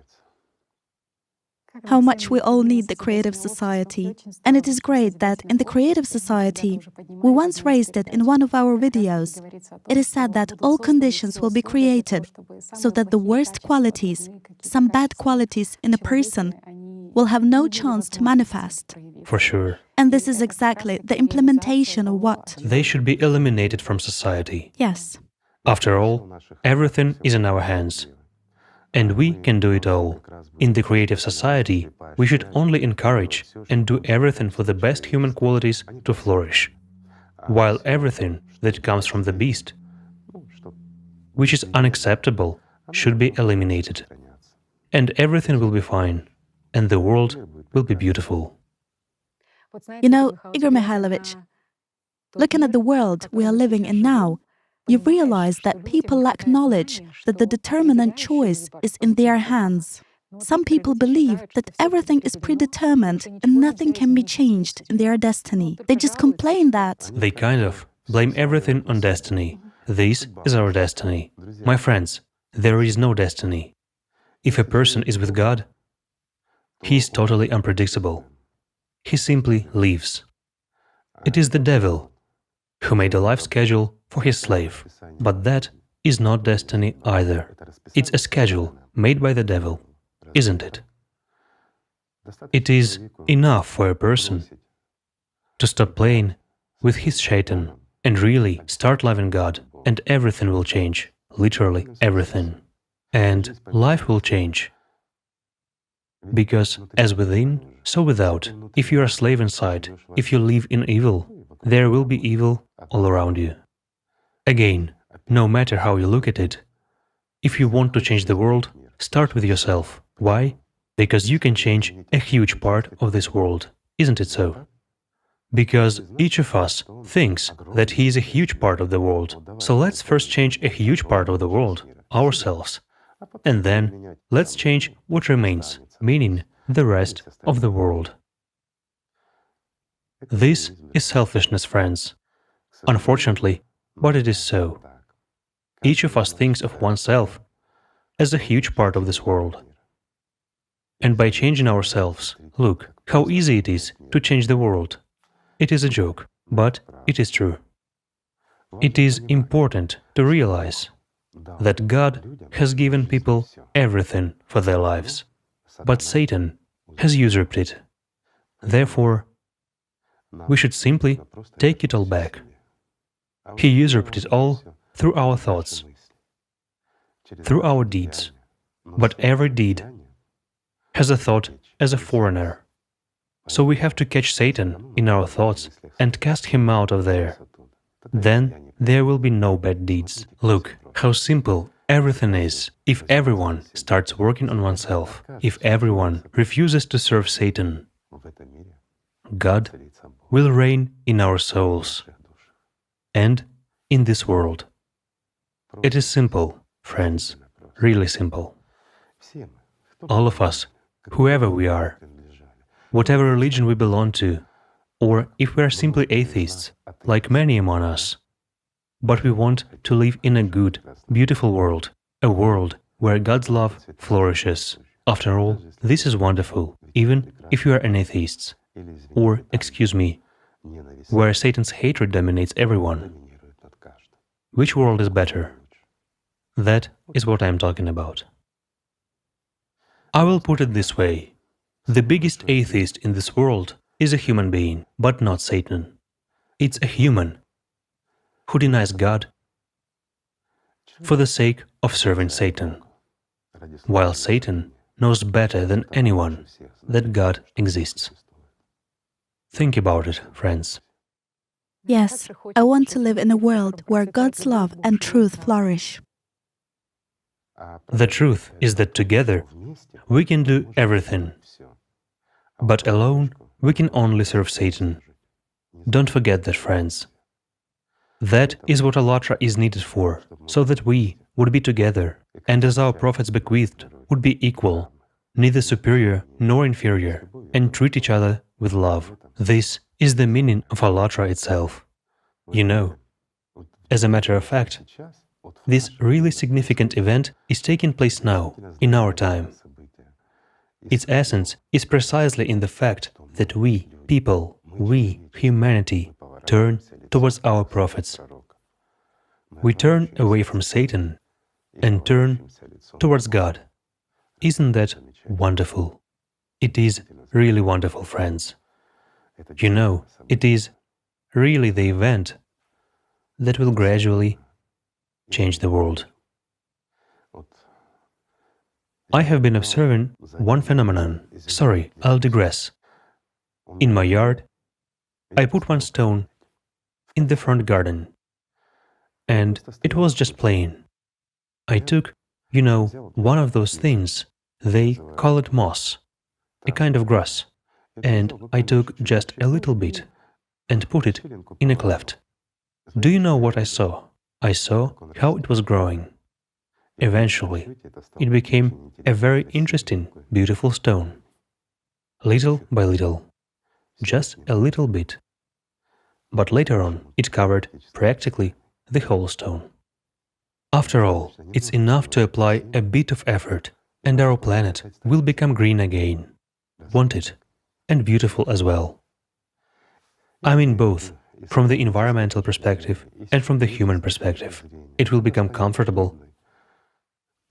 How much we all need the creative society. And it is great that in the creative society, we once raised it in one of our videos. It is said that all conditions will be created so that the worst qualities, some bad qualities in a person, will have no chance to manifest. For sure. And this is exactly the implementation of what? They should be eliminated from society. Yes. After all, everything is in our hands. And we can do it all. In the creative society, we should only encourage and do everything for the best human qualities to flourish, while everything that comes from the beast, which is unacceptable, should be eliminated. And everything will be fine, and the world will be beautiful. You know, Igor Mikhailovich, looking at the world we are living in now, you realize that people lack knowledge that the determinant choice is in their hands. Some people believe that everything is predetermined and nothing can be changed in their destiny. They just complain that They kind of blame everything on destiny. This is our destiny. My friends, there is no destiny. If a person is with God, he is totally unpredictable. He simply lives. It is the devil who made a life schedule for his slave. But that is not destiny either. It's a schedule made by the devil, isn't it? It is enough for a person to stop playing with his shaitan and really start loving God, and everything will change, literally everything. And life will change. Because as within, so without. If you are a slave inside, if you live in evil, there will be evil all around you. Again, no matter how you look at it, if you want to change the world, start with yourself. Why? Because you can change a huge part of this world. Isn't it so? Because each of us thinks that he is a huge part of the world. So let's first change a huge part of the world, ourselves. And then let's change what remains, meaning the rest of the world. This is selfishness, friends. Unfortunately, but it is so. Each of us thinks of oneself as a huge part of this world. And by changing ourselves, look how easy it is to change the world. It is a joke, but it is true. It is important to realize that God has given people everything for their lives, but Satan has usurped it. Therefore, we should simply take it all back. He usurped it all through our thoughts, through our deeds. But every deed has a thought as a foreigner. So we have to catch Satan in our thoughts and cast him out of there. Then there will be no bad deeds. Look how simple everything is if everyone starts working on oneself, if everyone refuses to serve Satan. God will reign in our souls and in this world. It is simple, friends, really simple. All of us, whoever we are, whatever religion we belong to, or if we are simply atheists, like many among us, but we want to live in a good, beautiful world, a world where God's love flourishes. After all, this is wonderful, even if you are an atheist, or, excuse me, where Satan's hatred dominates everyone. Which world is better? That is what I am talking about. I will put it this way. The biggest atheist in this world is a human being, but not Satan. It's a human who denies God for the sake of serving Satan, while Satan knows better than anyone that God exists. Think about it, friends. Yes, I want to live in a world where God's love and truth flourish. The truth is that together we can do everything, but alone we can only serve Satan. Don't forget that, friends. That is what ALLATRA is needed for, so that we would be together, and as our prophets bequeathed, would be equal, neither superior nor inferior, and treat each other with love. This is the meaning of ALLATRA itself. You know, as a matter of fact, this really significant event is taking place now, in our time. Its essence is precisely in the fact that we, people, we, humanity, turn towards our prophets. We turn away from Satan and turn towards God. Isn't that wonderful? It is really wonderful, friends. You know, it is really the event that will gradually change the world. I have been observing one phenomenon. Sorry, I'll digress. In my yard, I put one stone in the front garden, and it was just plain. I took, you know, one of those things, they call it moss, a kind of grass, and I took just a little bit and put it in a cleft. Do you know what I saw? I saw how it was growing. Eventually, it became a very interesting, beautiful stone. Little by little, just a little bit. But later on, it covered practically the whole stone. After all, it's enough to apply a bit of effort, and our planet will become green again. Want it? And beautiful as well. I mean both, from the environmental perspective and from the human perspective. It will become comfortable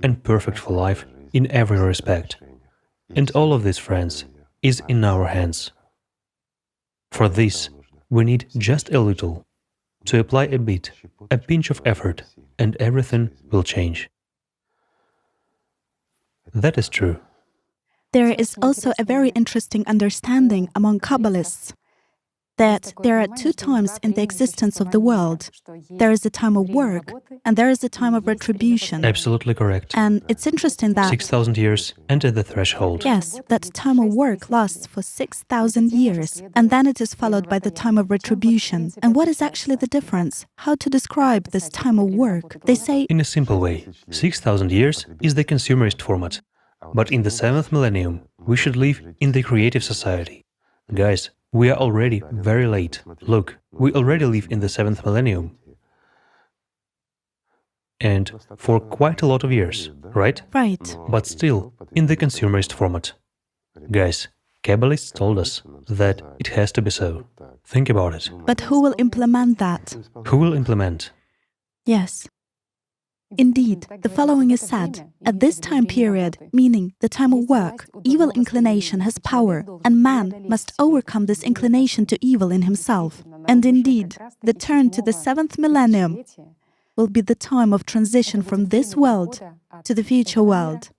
and perfect for life in every respect. And all of this, friends, is in our hands. For this, we need just a little, to apply a bit, a pinch of effort, and everything will change. That is true. There is also a very interesting understanding among Kabbalists that there are two times in the existence of the world. There is a time of work, and there is a time of retribution. Absolutely correct. And it's interesting that 6,000 years enter the threshold. yes, that time of work lasts for 6,000 years, and then it is followed by the time of retribution. And what is actually the difference? How to describe this time of work? They say, In a simple way, 6,000 years is the consumerist format. But in the 7th millennium, we should live in the creative society. Guys, we are already very late. Look, we already live in the 7th millennium. And for quite a lot of years, right? right, But still, in the consumerist format. Guys, Kabbalists told us that it has to be so. Think about it. but who will implement that? Who will implement? Yes, Indeed, the following is said: at this time period, meaning the time of work, evil inclination has power, and man must overcome this inclination to evil in himself. And indeed, the turn to the 7th millennium will be the time of transition from this world to the future world.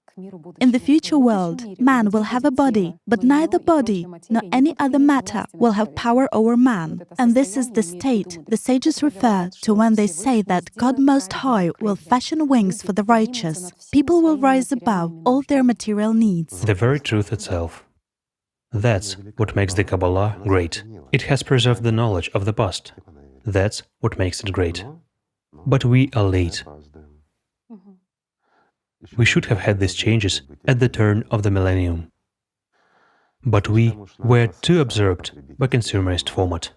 In the future world, man will have a body, but neither body nor any other matter will have power over man. And this is the state the sages refer to when they say that God Most High will fashion wings for the righteous. People will rise above all their material needs. The very truth itself. That's what makes the Kabbalah great. It has preserved the knowledge of the past. That's what makes it great. But we are late. We should have had these changes at the turn of the millennium. But we were too absorbed by consumerist format.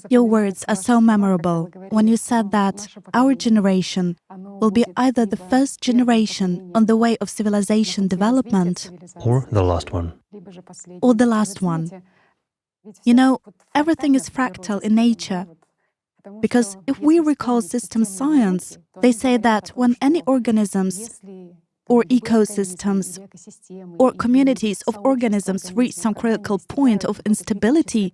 Your words are so memorable when you said that our generation will be either the first generation on the way of civilization development Or the last one. or the last one. You know, everything is fractal in nature. Because if we recall system science, they say that when any organisms or ecosystems or communities of organisms reach some critical point of instability,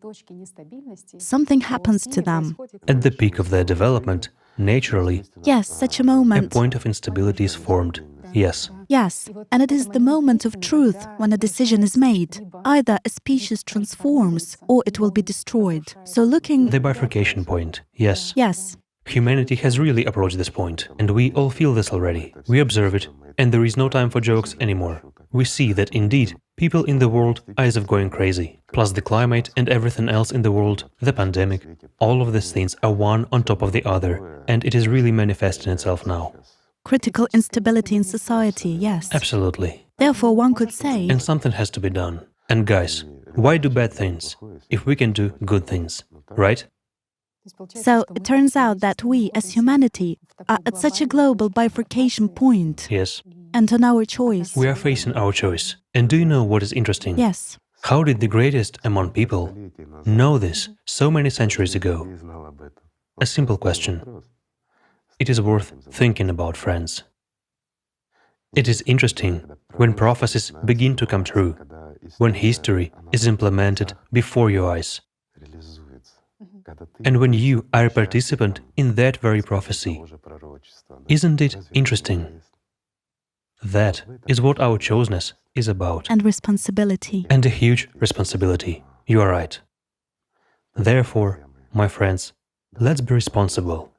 something happens to them. At the peak of their development, naturally, Yes, such a a moment. point of instability is formed. Yes. Yes, and it is the moment of truth when a decision is made. Either a species transforms or it will be destroyed. So looking... The bifurcation point. Yes. Yes, Humanity has really approached this point, and we all feel this already. We observe it, and there is no time for jokes anymore. We see that indeed, people in the world are as if going crazy. Plus the climate and everything else in the world, the pandemic, all of these things are one on top of the other, and it is really manifesting itself now. critical instability in society, yes. Absolutely. Therefore, one could say... And something has to be done. And guys, why do bad things if we can do good things, right? So it turns out that we, as humanity, are at such a global bifurcation point. Yes. And on our choice. We are facing our choice. And do you know what is interesting? Yes. How did the greatest among people know this so many centuries ago? A simple question. It is worth thinking about, friends. It is interesting when prophecies begin to come true, when history is implemented before your eyes, and when you are a participant in that very prophecy. Isn't it interesting? That is what our chosenness is about. And responsibility. And a huge responsibility. You are right. Therefore, my friends, let's be responsible.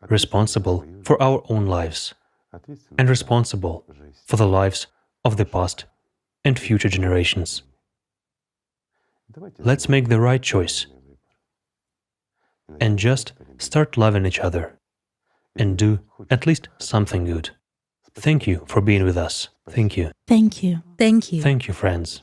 Responsible for our own lives. And responsible for the lives of the past and future generations. Let's make the right choice. And just start loving each other. And do at least something good. Thank you for being with us. Thank you. Thank you. Thank you. Thank you, friends.